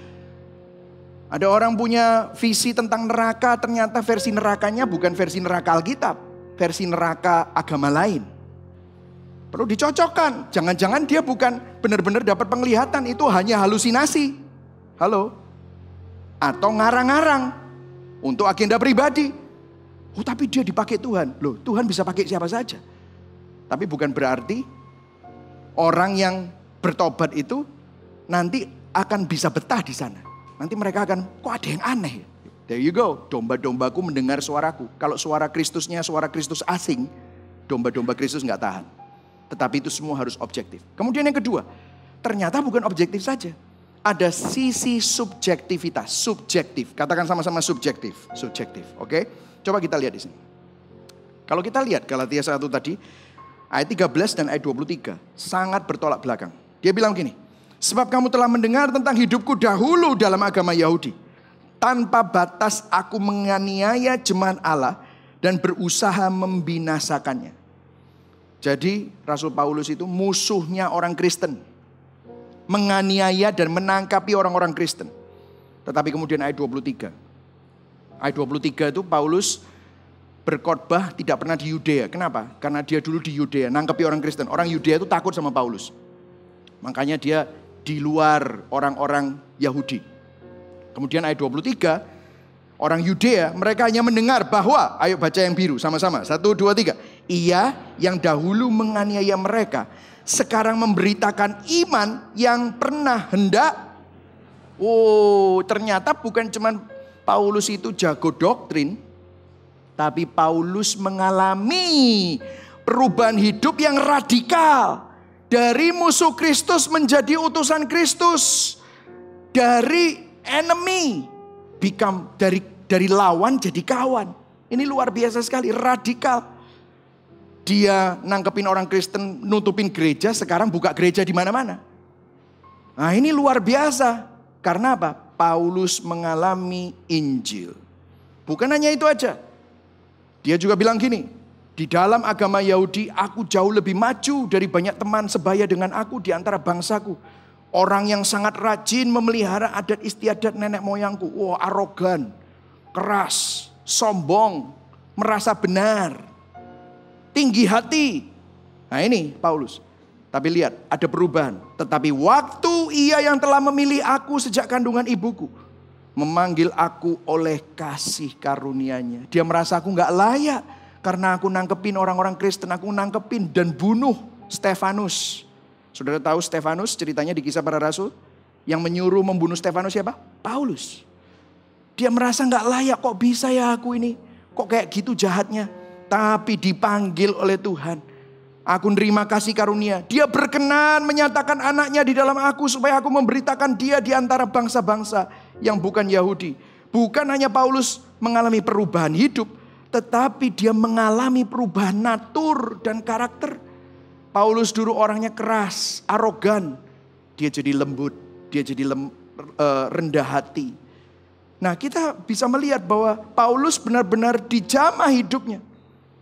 Ada orang punya visi tentang neraka, ternyata versi nerakanya bukan versi neraka Alkitab, versi neraka agama lain. Perlu dicocokkan, jangan-jangan dia bukan benar-benar dapat penglihatan, itu hanya halusinasi. Halo? Atau ngarang-ngarang untuk agenda pribadi. Tapi dia dipakai Tuhan. Loh, Tuhan bisa pakai siapa saja. Tapi bukan berarti orang yang bertobat itu nanti akan bisa betah di sana. Nanti mereka akan, kok ada yang aneh. There you go, domba-dombaku mendengar suaraku. Kalau suara Kristusnya suara Kristus asing, domba-domba Kristus gak tahan. Tetapi itu semua harus objektif. Kemudian yang kedua, ternyata bukan objektif saja. Ada sisi subjektivitas, subjektif. Katakan sama-sama subjektif, oke? Coba kita lihat di sini. Kalau kita lihat Galatia 1 tadi, ayat 13 dan ayat 23, sangat bertolak belakang. Dia bilang gini, sebab kamu telah mendengar tentang hidupku dahulu dalam agama Yahudi. Tanpa batas aku menganiaya jemaat Allah dan berusaha membinasakannya. Jadi Rasul Paulus itu musuhnya orang Kristen. Menganiaya dan menangkapi orang-orang Kristen. Tetapi kemudian ayat 23. Ayat 23 itu Paulus berkhotbah tidak pernah di Yudea. Kenapa? Karena dia dulu di Yudea, nangkapi orang Kristen. Orang Yudea itu takut sama Paulus. Makanya dia di luar orang-orang Yahudi. Kemudian ayat 23, orang Yudea mereka hanya mendengar bahwa, ayo baca yang biru sama-sama, 1, 2, 3. Ia yang dahulu menganiaya mereka, sekarang memberitakan iman yang pernah hendak. Ternyata bukan cuma Paulus itu jago doktrin, tapi Paulus mengalami perubahan hidup yang radikal. Dari musuh Kristus menjadi utusan Kristus. Dari enemy dari lawan jadi kawan. Ini luar biasa sekali, radikal. Dia nangkepin orang Kristen, nutupin gereja, sekarang buka gereja di mana-mana. Nah, ini luar biasa. Karena apa? Paulus mengalami Injil. Bukan hanya itu aja. Dia juga bilang gini, di dalam agama Yahudi aku jauh lebih maju dari banyak teman sebaya dengan aku di antara bangsaku. Orang yang sangat rajin memelihara adat istiadat nenek moyangku. Arogan, keras, sombong, merasa benar, tinggi hati. Nah ini Paulus. Tapi lihat ada perubahan. Tetapi waktu ia yang telah memilih aku sejak kandungan ibuku, memanggil aku oleh kasih karunia-Nya. Dia merasa aku gak layak. Karena aku nangkepin orang-orang Kristen, aku nangkepin dan bunuh Stefanus. Saudara tahu Stefanus ceritanya di Kisah Para Rasul? Yang menyuruh membunuh Stefanus siapa? Paulus. Dia merasa gak layak, kok bisa ya aku ini? Kok kayak gitu jahatnya? Tapi dipanggil oleh Tuhan. Aku nerima kasih karunia. Dia berkenan menyatakan anaknya di dalam aku supaya aku memberitakan dia di antara bangsa-bangsa yang bukan Yahudi. Bukan hanya Paulus mengalami perubahan hidup, tetapi dia mengalami perubahan natur dan karakter. Paulus dulu orangnya keras, arogan. Dia jadi lembut. dia jadi rendah hati. Nah, kita bisa melihat bahwa Paulus benar-benar dijamah hidupnya.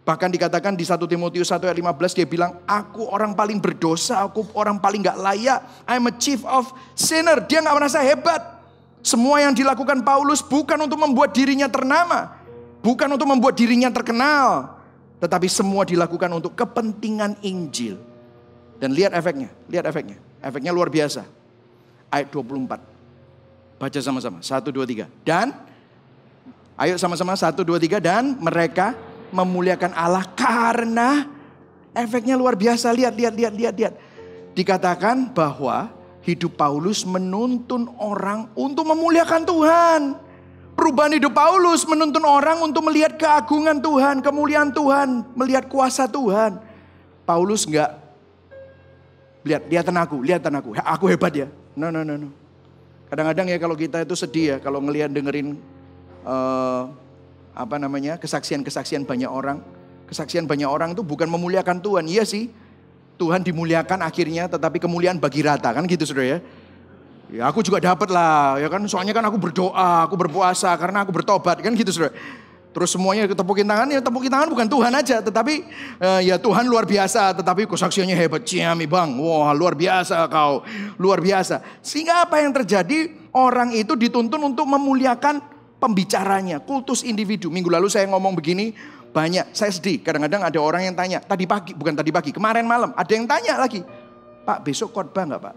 Bahkan dikatakan di 1 Timotius 1 ayat 15 dia bilang, aku orang paling berdosa, aku orang paling gak layak. I'm a chief of sinner. Dia gak merasa hebat. Semua yang dilakukan Paulus bukan untuk membuat dirinya ternama. Bukan untuk membuat dirinya terkenal. Tetapi semua dilakukan untuk kepentingan Injil. Dan lihat efeknya, Efeknya luar biasa. Ayat 24. Baca sama-sama, 1, 2, 3. Dan, ayo sama-sama 1, 2, 3. Dan mereka memuliakan Allah karena efeknya luar biasa. Lihat. Dikatakan bahwa hidup Paulus menuntun orang untuk memuliakan Tuhan. Perubahan hidup Paulus menuntun orang untuk melihat keagungan Tuhan, kemuliaan Tuhan, melihat kuasa Tuhan. Paulus enggak, lihat aku, aku hebat ya. No. Kadang-kadang ya kalau kita itu sedih ya, kalau dengerin kesaksian banyak orang. Kesaksian banyak orang itu bukan memuliakan Tuhan. Iya sih, Tuhan dimuliakan akhirnya, tetapi kemuliaan bagi rata kan gitu saudara ya. Ya aku juga dapat lah, ya kan. Soalnya kan aku berdoa, aku berpuasa karena aku bertobat kan gitu saudara. Terus semuanya tepukin tangan, ya tepukin tangan bukan Tuhan aja, tetapi ya Tuhan luar biasa, tetapi kesaksiannya hebat, ciami bang, wah luar biasa kau, luar biasa. Sehingga apa yang terjadi, orang itu dituntun untuk memuliakan pembicaranya, kultus individu. Minggu lalu saya ngomong begini, banyak, saya sedih, kadang-kadang ada orang yang tanya, kemarin malam, ada yang tanya lagi, Pak besok khotbah gak Pak?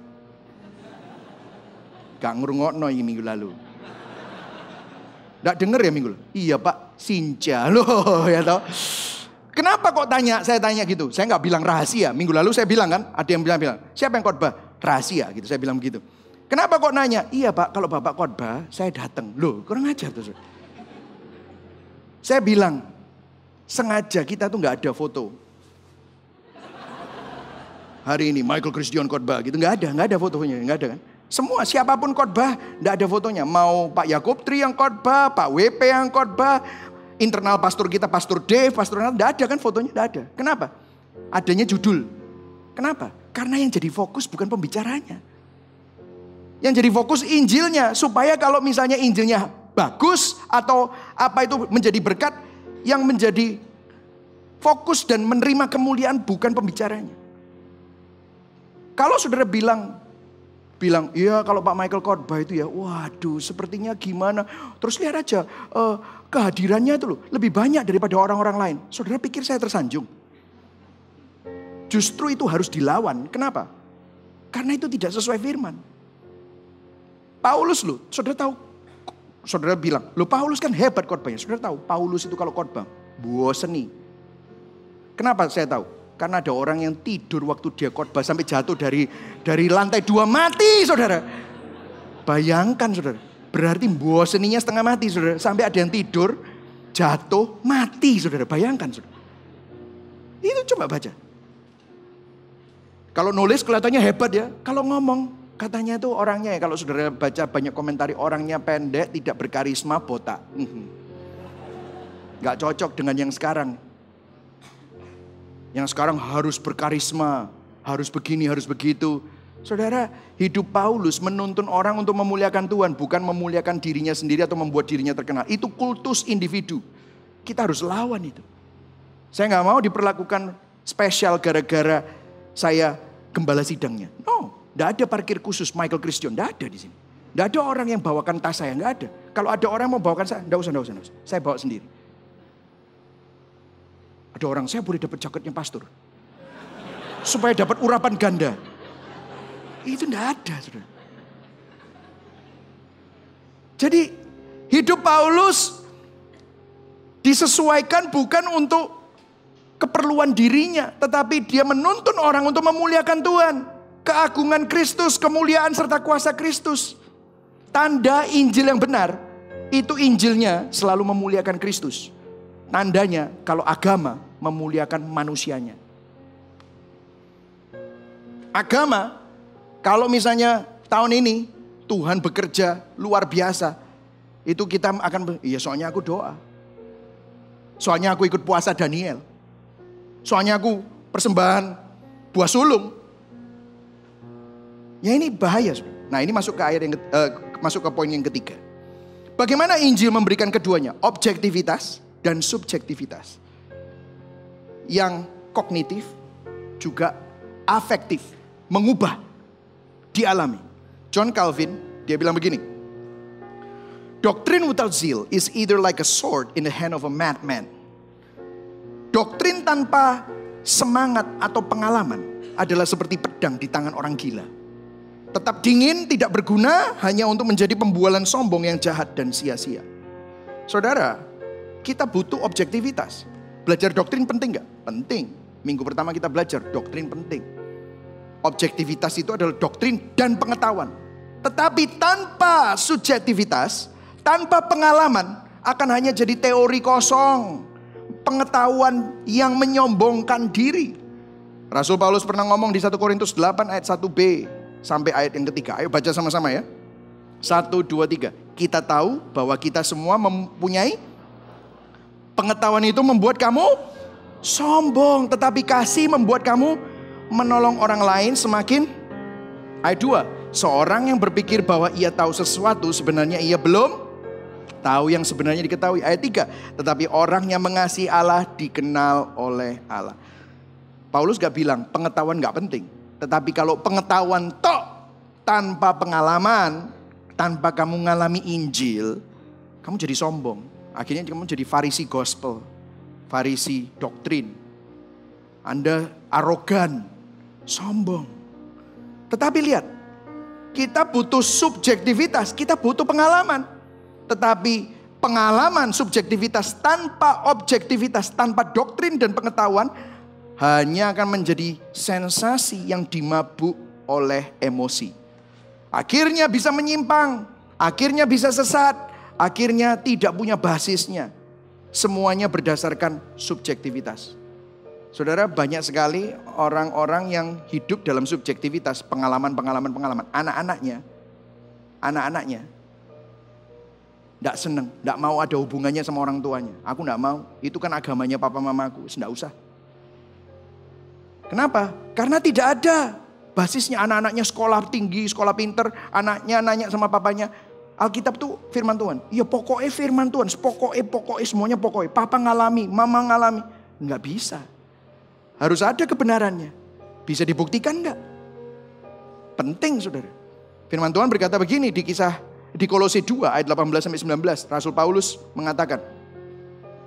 Gak ngerungokno ini minggu lalu. Nggak denger ya minggu lalu? Iya Pak, Sinja loh ya toh. Kenapa kok saya tanya gitu? Saya nggak bilang rahasia. Minggu lalu saya bilang kan, ada yang bilang, siapa yang khotbah? Rahasia gitu, saya bilang begitu. Kenapa kok nanya? Iya Pak, kalau Bapak khotbah, saya datang. Loh, kurang ajar tuh. Saya bilang, sengaja kita tuh nggak ada foto. Hari ini Michael Christian khotbah gitu, nggak ada fotonya, nggak ada kan? Semua, siapapun khotbah, tidak ada fotonya. Mau Pak Yakub Tri yang khotbah, Pak WP yang khotbah, internal pastor kita, Pastor Dave, Pastor Nat, tidak ada kan fotonya, tidak ada. Kenapa? Adanya judul. Kenapa? Karena yang jadi fokus bukan pembicaranya. Yang jadi fokus Injilnya. Supaya kalau misalnya Injilnya bagus atau apa itu menjadi berkat, yang menjadi fokus dan menerima kemuliaan bukan pembicaranya. Kalau saudara bilang, iya kalau Pak Michael khotbah itu ya, waduh sepertinya gimana. Terus lihat aja kehadirannya itu loh lebih banyak daripada orang-orang lain. Saudara pikir saya tersanjung? Justru itu harus dilawan. Kenapa? Karena itu tidak sesuai firman. Paulus loh, saudara tahu, saudara bilang, loh Paulus kan hebat khotbahnya. Saudara tahu, Paulus itu kalau khotbah, bosen. Kenapa saya tahu? Karena ada orang yang tidur waktu dia khotbah sampai jatuh dari lantai 2 mati, saudara. Bayangkan, saudara. Berarti boseninya setengah mati, saudara. Sampai ada yang tidur, jatuh, mati, saudara. Bayangkan, saudara. Itu coba baca. Kalau nulis kelihatannya hebat ya. Kalau ngomong, katanya itu orangnya ya. Kalau saudara baca banyak komentari, orangnya pendek, tidak berkarisma, botak. Gak cocok dengan yang sekarang. Yang sekarang harus berkarisma, harus begini, harus begitu. Saudara, hidup Paulus menuntun orang untuk memuliakan Tuhan, bukan memuliakan dirinya sendiri atau membuat dirinya terkenal. Itu kultus individu. Kita harus lawan itu. Saya gak mau diperlakukan spesial gara-gara saya gembala sidangnya. No, gak ada parkir khusus Michael Christian, gak ada di sini. Gak ada orang yang bawakan tas saya, gak ada. Kalau ada orang yang mau bawakan saya, gak usah. Saya bawa sendiri. Ada orang, saya boleh dapat jaketnya pastor. Supaya dapat urapan ganda. Itu enggak ada, saudara. Jadi hidup Paulus disesuaikan bukan untuk keperluan dirinya. Tetapi dia menuntun orang untuk memuliakan Tuhan. Keagungan Kristus, kemuliaan serta kuasa Kristus. Tanda Injil yang benar, itu Injilnya selalu memuliakan Kristus. Tandanya kalau agama memuliakan manusianya. Agama, kalau misalnya tahun ini Tuhan bekerja luar biasa, itu kita akan, iya soalnya aku doa. Soalnya aku ikut puasa Daniel. Soalnya aku persembahan buah sulung. Ya ini bahaya. Nah, ini masuk ke masuk ke poin yang ketiga. Bagaimana Injil memberikan keduanya, objektivitas dan subjektivitas. Yang kognitif juga afektif, mengubah, dialami. John Calvin, dia bilang begini. Doctrine without zeal is either like a sword in the hand of a madman. Doktrin tanpa semangat atau pengalaman adalah seperti pedang di tangan orang gila. Tetap dingin, tidak berguna, hanya untuk menjadi pembualan sombong yang jahat dan sia-sia. Saudara, kita butuh objektivitas. Belajar doktrin penting gak? Penting. Minggu pertama kita belajar, doktrin penting. Objektivitas itu adalah doktrin dan pengetahuan. Tetapi tanpa subjektivitas, tanpa pengalaman, akan hanya jadi teori kosong. Pengetahuan yang menyombongkan diri. Rasul Paulus pernah ngomong di 1 Korintus 8 ayat 1b sampai ayat yang ketiga. Ayo baca sama-sama ya. 1, 2, 3. Kita tahu bahwa kita semua mempunyai pengetahuan itu membuat kamu sombong. Tetapi kasih membuat kamu menolong orang lain semakin. Ayat 2. Seorang yang berpikir bahwa ia tahu sesuatu sebenarnya ia belum tahu yang sebenarnya diketahui. Ayat 3. Tetapi orang yang mengasihi Allah dikenal oleh Allah. Paulus gak bilang pengetahuan gak penting. Tetapi kalau pengetahuan tok tanpa pengalaman, tanpa kamu mengalami Injil, kamu jadi sombong. Akhirnya kamu jadi Farisi gospel, Farisi doktrin. Anda arogan, sombong. Tetapi lihat, kita butuh subjektivitas, kita butuh pengalaman. Tetapi pengalaman subjektivitas tanpa objektivitas, tanpa doktrin dan pengetahuan, hanya akan menjadi sensasi yang dimabuk oleh emosi. Akhirnya bisa menyimpang, akhirnya bisa sesat, akhirnya tidak punya basisnya. Semuanya berdasarkan subjektivitas. Saudara, banyak sekali orang-orang yang hidup dalam subjektivitas, pengalaman. Anak-anaknya tidak senang, tidak mau ada hubungannya sama orang tuanya. Aku tidak mau, itu kan agamanya papa mamaku, tidak usah. Kenapa? Karena tidak ada basisnya. Anak-anaknya sekolah tinggi, sekolah pinter. Anaknya nanya sama papanya, Alkitab tuh firman Tuhan. Iya pokoknya firman Tuhan. Pokoknya semuanya pokoknya. Papa ngalami, mama ngalami. Enggak bisa. Harus ada kebenarannya. Bisa dibuktikan enggak? Penting saudara. Firman Tuhan berkata begini di Kolose 2 ayat 18-19. Rasul Paulus mengatakan,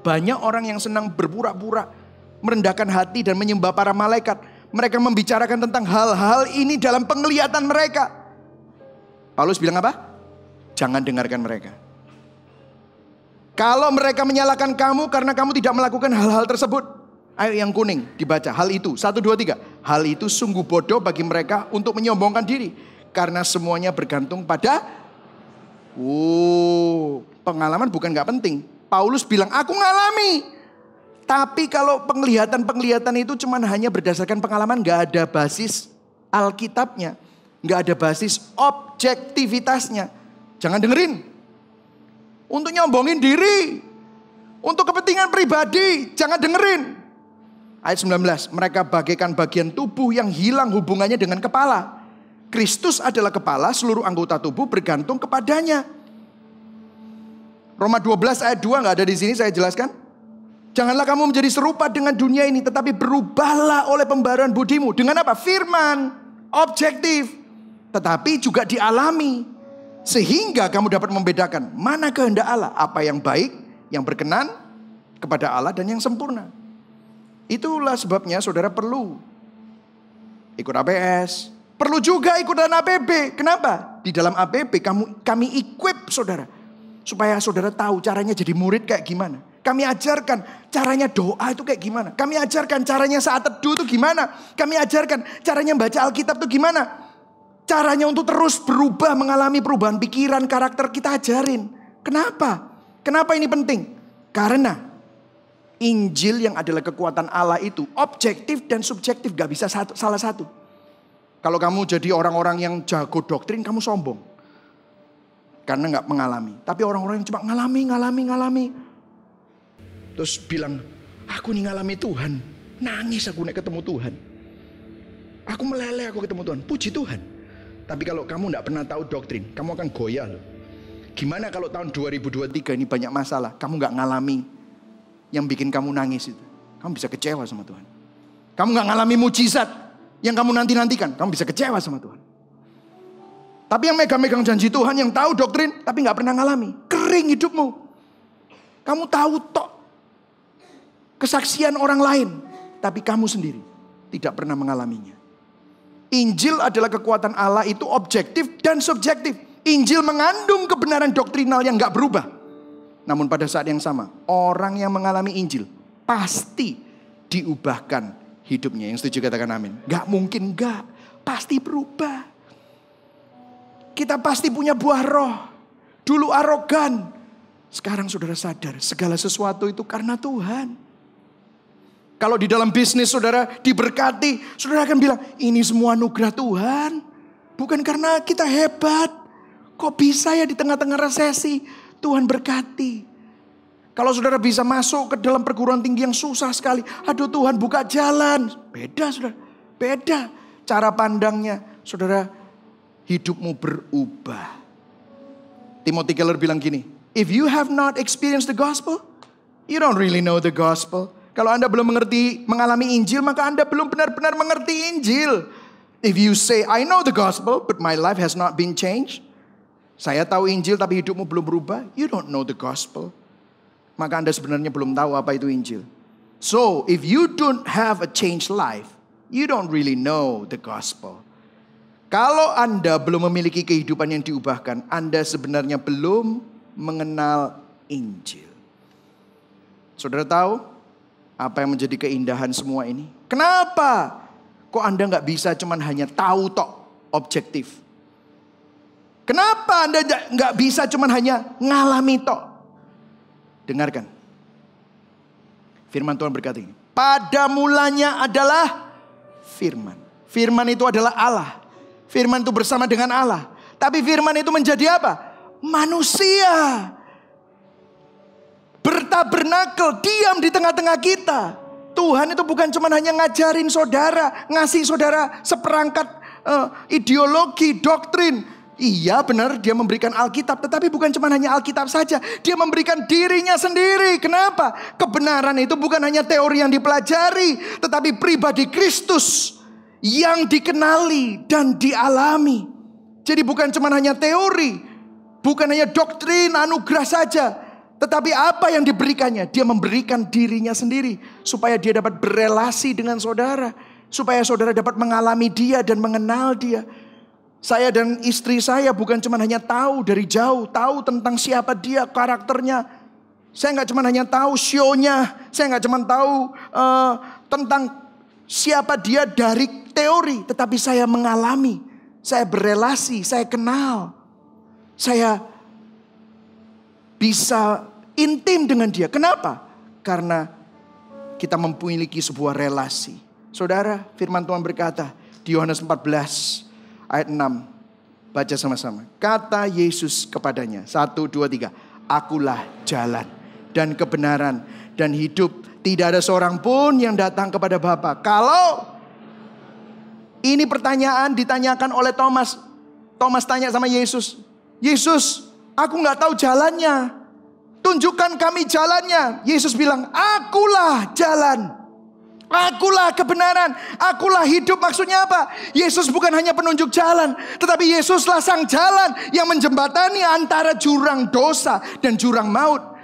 banyak orang yang senang berpura-pura, merendahkan hati dan menyembah para malaikat. Mereka membicarakan tentang hal-hal ini dalam penglihatan mereka. Paulus bilang apa? Jangan dengarkan mereka. Kalau mereka menyalahkan kamu karena kamu tidak melakukan hal-hal tersebut. Ayo yang kuning dibaca. Hal itu, 1, 2, 3. Hal itu sungguh bodoh bagi mereka untuk menyombongkan diri. Karena semuanya bergantung pada pengalaman bukan gak penting. Paulus bilang, aku ngalami. Tapi kalau penglihatan itu cuma hanya berdasarkan pengalaman, gak ada basis Alkitabnya, gak ada basis objektivitasnya. Jangan dengerin. Untuk nyombongin diri, untuk kepentingan pribadi, jangan dengerin. Ayat 19, mereka bagaikan bagian tubuh yang hilang hubungannya dengan kepala. Kristus adalah kepala, seluruh anggota tubuh bergantung kepadanya. Roma 12 ayat 2 gak ada di sini, saya jelaskan. Janganlah kamu menjadi serupa dengan dunia ini, tetapi berubahlah oleh pembaruan budimu. Dengan apa? Firman, objektif, tetapi juga dialami. Sehingga kamu dapat membedakan mana kehendak Allah, apa yang baik, yang berkenan kepada Allah dan yang sempurna. Itulah sebabnya saudara perlu ikut APS, perlu juga ikutan APB. Kenapa? Di dalam APB kami equip saudara, supaya saudara tahu caranya jadi murid kayak gimana. Kami ajarkan caranya doa itu kayak gimana. Kami ajarkan caranya saat teduh itu gimana. Kami ajarkan caranya baca Alkitab itu gimana. Caranya untuk terus berubah, mengalami perubahan pikiran, karakter, kita ajarin. Kenapa? Kenapa ini penting? Karena Injil yang adalah kekuatan Allah itu objektif dan subjektif, gak bisa salah satu. Kalau kamu jadi orang-orang yang jago doktrin, kamu sombong. Karena gak mengalami. Tapi orang-orang yang cuma ngalami. Terus bilang, aku nih ngalami Tuhan. Nangis aku nek ketemu Tuhan. Aku meleleh aku ketemu Tuhan. Puji Tuhan. Tapi kalau kamu tidak pernah tahu doktrin, kamu akan goyah loh. Gimana kalau tahun 2023 ini banyak masalah, kamu nggak ngalami yang bikin kamu nangis itu. Kamu bisa kecewa sama Tuhan. Kamu nggak ngalami mujizat yang kamu nanti-nantikan, kamu bisa kecewa sama Tuhan. Tapi yang megang-megang janji Tuhan, yang tahu doktrin, tapi nggak pernah ngalami, kering hidupmu. Kamu tahu tok kesaksian orang lain, tapi kamu sendiri tidak pernah mengalaminya. Injil adalah kekuatan Allah, itu objektif dan subjektif. Injil mengandung kebenaran doktrinal yang gak berubah. Namun pada saat yang sama, orang yang mengalami Injil pasti diubahkan hidupnya. Yang setuju katakan amin. Gak mungkin gak, pasti berubah. Kita pasti punya buah roh. Dulu arogan, sekarang saudara sadar segala sesuatu itu karena Tuhan. Kalau di dalam bisnis saudara diberkati, saudara akan bilang, ini semua anugerah Tuhan. Bukan karena kita hebat. Kok bisa ya di tengah-tengah resesi, Tuhan berkati. Kalau saudara bisa masuk ke dalam perguruan tinggi yang susah sekali, aduh Tuhan buka jalan. Beda saudara, beda. Cara pandangnya, saudara, hidupmu berubah. Timothy Keller bilang gini, if you have not experienced the gospel, you don't really know the gospel. Kalau Anda belum mengalami Injil, maka Anda belum benar-benar mengerti Injil. If you say, I know the gospel, but my life has not been changed. Saya tahu Injil, tapi hidupmu belum berubah. You don't know the gospel. Maka Anda sebenarnya belum tahu apa itu Injil. So, if you don't have a changed life, you don't really know the gospel. Kalau Anda belum memiliki kehidupan yang diubahkan, Anda sebenarnya belum mengenal Injil. Saudara tahu apa yang menjadi keindahan semua ini? Kenapa? Kok Anda nggak bisa cuman hanya tahu tok objektif? Kenapa Anda nggak bisa cuman hanya ngalami tok? Dengarkan. Firman Tuhan berkata ini. Pada mulanya adalah firman. Firman itu adalah Allah. Firman itu bersama dengan Allah. Tapi firman itu menjadi apa? Manusia. Bertabernakel, diam di tengah-tengah kita. Tuhan itu bukan cuma hanya ngajarin saudara, ngasih saudara seperangkat ideologi, doktrin. Iya benar, dia memberikan Alkitab, tetapi bukan cuma hanya Alkitab saja. Dia memberikan dirinya sendiri. Kenapa? Kebenaran itu bukan hanya teori yang dipelajari, tetapi pribadi Kristus yang dikenali dan dialami. Jadi bukan cuma hanya teori, bukan hanya doktrin, anugerah saja. Tetapi apa yang diberikannya? Dia memberikan dirinya sendiri. Supaya dia dapat berelasi dengan saudara. Supaya saudara dapat mengalami dia dan mengenal dia. Saya dan istri saya bukan cuma hanya tahu dari jauh. Tahu tentang siapa dia, karakternya. Saya gak cuma hanya tahu show-nya. Saya gak cuma tahu tentang siapa dia dari teori. Tetapi saya mengalami. Saya berelasi, saya kenal. Saya bisa intim dengan dia. Kenapa? Karena kita memiliki sebuah relasi. Saudara, firman Tuhan berkata di Yohanes 14 ayat 6. Baca sama-sama. Kata Yesus kepadanya. 1, 2, 3. Akulah jalan dan kebenaran dan hidup. Tidak ada seorang pun yang datang kepada Bapa. Kalau ini pertanyaan ditanyakan oleh Thomas. Thomas tanya sama Yesus. Yesus, aku gak tahu jalannya. Tunjukkan kami jalannya. Yesus bilang, akulah jalan. Akulah kebenaran. Akulah hidup. Maksudnya apa? Yesus bukan hanya penunjuk jalan. Tetapi Yesuslah sang jalan yang menjembatani antara jurang dosa dan jurang maut.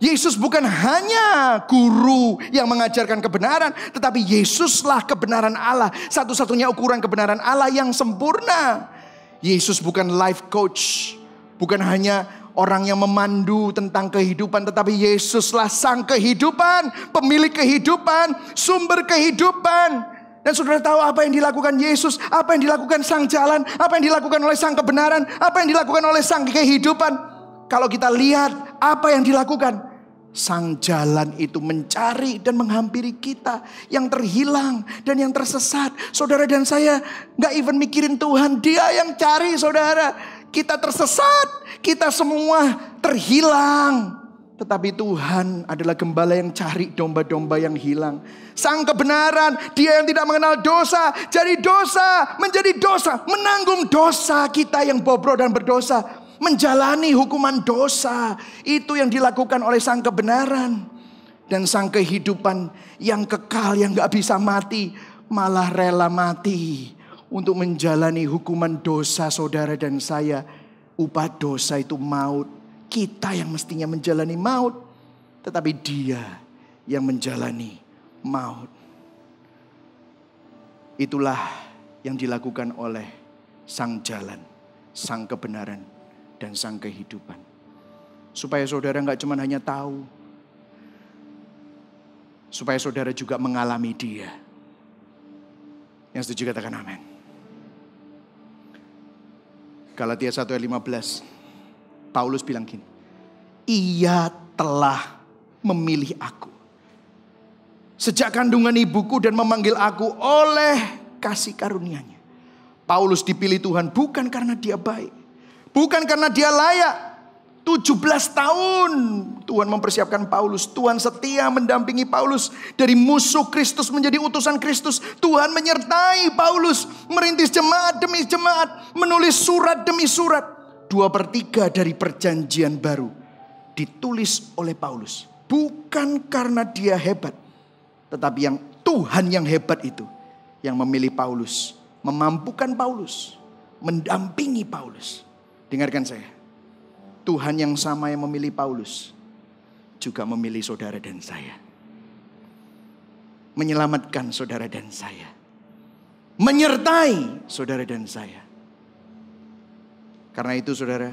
Yesus bukan hanya guru yang mengajarkan kebenaran. Tetapi Yesuslah kebenaran Allah. Satu-satunya ukuran kebenaran Allah yang sempurna. Yesus bukan life coach. Bukan hanya orang yang memandu tentang kehidupan. Tetapi Yesuslah sang kehidupan. Pemilik kehidupan. Sumber kehidupan. Dan saudara tahu apa yang dilakukan Yesus. Apa yang dilakukan sang jalan. Apa yang dilakukan oleh sang kebenaran. Apa yang dilakukan oleh sang kehidupan. Kalau kita lihat apa yang dilakukan. Sang jalan itu mencari dan menghampiri kita yang terhilang dan yang tersesat. Saudara dan saya gak even mikirin Tuhan. Dia yang cari saudara. Kita tersesat. Kita semua terhilang. Tetapi Tuhan adalah gembala yang cari domba-domba yang hilang. Sang kebenaran, Dia yang tidak mengenal dosa, jadi dosa, menjadi dosa, menanggung dosa kita yang bobrok dan berdosa, menjalani hukuman dosa. Itu yang dilakukan oleh sang kebenaran. Dan sang kehidupan yang kekal, yang gak bisa mati, malah rela mati untuk menjalani hukuman dosa saudara dan saya. Upah dosa itu maut. Kita yang mestinya menjalani maut, tetapi Dia yang menjalani maut. Itulah yang dilakukan oleh sang jalan, sang kebenaran, dan sang kehidupan. Supaya saudara gak cuma hanya tahu, supaya saudara juga mengalami Dia. Yang setuju katakan amin. Galatia 1 ayat 15. Paulus bilang gini, Ia telah memilih aku sejak kandungan ibuku dan memanggil aku oleh kasih karunia-Nya. Paulus dipilih Tuhan bukan karena dia baik, bukan karena dia layak. 17 tahun Tuhan mempersiapkan Paulus. Tuhan setia mendampingi Paulus dari musuh Kristus menjadi utusan Kristus. Tuhan menyertai Paulus merintis jemaat demi jemaat, menulis surat demi surat. 2/3 dari perjanjian baru ditulis oleh Paulus. Bukan karena dia hebat, tetapi yang Tuhan yang hebat itu yang memilih Paulus, memampukan Paulus, mendampingi Paulus. Dengarkan saya, Tuhan yang sama yang memilih Paulus juga memilih saudara dan saya, menyelamatkan saudara dan saya, menyertai saudara dan saya. Karena itu saudara,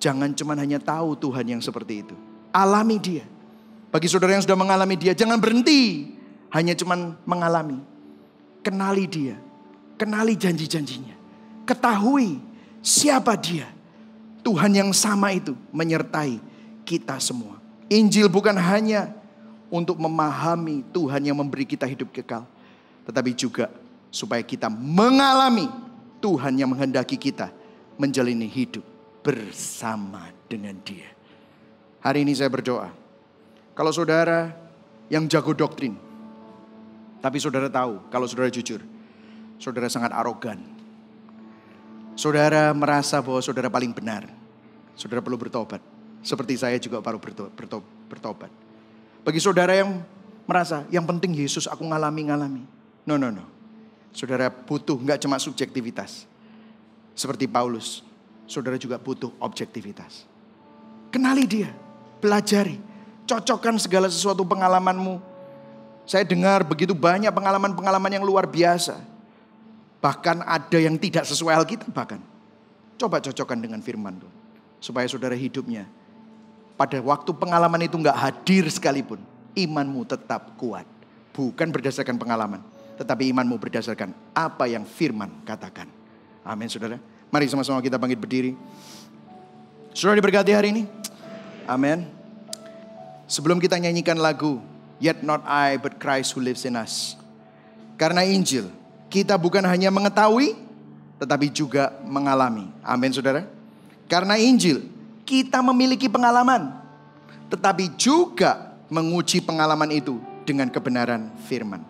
jangan cuma hanya tahu Tuhan yang seperti itu. Alami Dia. Bagi saudara yang sudah mengalami Dia, jangan berhenti hanya cuma mengalami. Kenali Dia. Kenali janji-janjinya. Ketahui siapa Dia. Tuhan yang sama itu menyertai kita semua. Injil bukan hanya untuk memahami Tuhan yang memberi kita hidup kekal, tetapi juga supaya kita mengalami Tuhan yang menghendaki kita menjalani hidup bersama dengan Dia. Hari ini saya berdoa, kalau saudara yang jago doktrin, tapi saudara tahu, kalau saudara jujur, saudara sangat arogan. Saudara merasa bahwa saudara paling benar. Saudara perlu bertobat. Seperti saya juga baru bertobat. Bagi saudara yang merasa, yang penting Yesus aku ngalami. No. Saudara butuh gak cuma subjektivitas. Seperti Paulus, saudara juga butuh objektivitas. Kenali Dia, pelajari, cocokkan segala sesuatu pengalamanmu. Saya dengar begitu banyak pengalaman-pengalaman yang luar biasa. Bahkan ada yang tidak sesuai Alkitab bahkan. Coba cocokkan dengan firman Tuhan. Supaya saudara hidupnya, pada waktu pengalaman itu gak hadir sekalipun, imanmu tetap kuat. Bukan berdasarkan pengalaman, tetapi imanmu berdasarkan apa yang firman katakan. Amin saudara. Mari sama-sama kita bangkit berdiri. Saudara diberkati hari ini. Amin. Sebelum kita nyanyikan lagu Yet Not I But Christ Who Lives in Us. Karena Injil, kita bukan hanya mengetahui, tetapi juga mengalami. Amin saudara. Karena Injil, kita memiliki pengalaman, tetapi juga menguji pengalaman itu dengan kebenaran firman.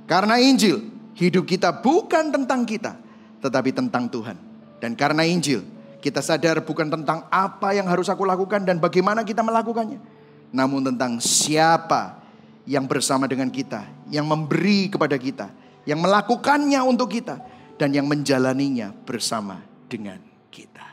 Karena Injil, hidup kita bukan tentang kita, tetapi tentang Tuhan. Dan karena Injil, kita sadar bukan tentang apa yang harus aku lakukan dan bagaimana kita melakukannya, namun tentang siapa yang bersama dengan kita, yang memberi kepada kita, yang melakukannya untuk kita, dan yang menjalaninya bersama dengan kita.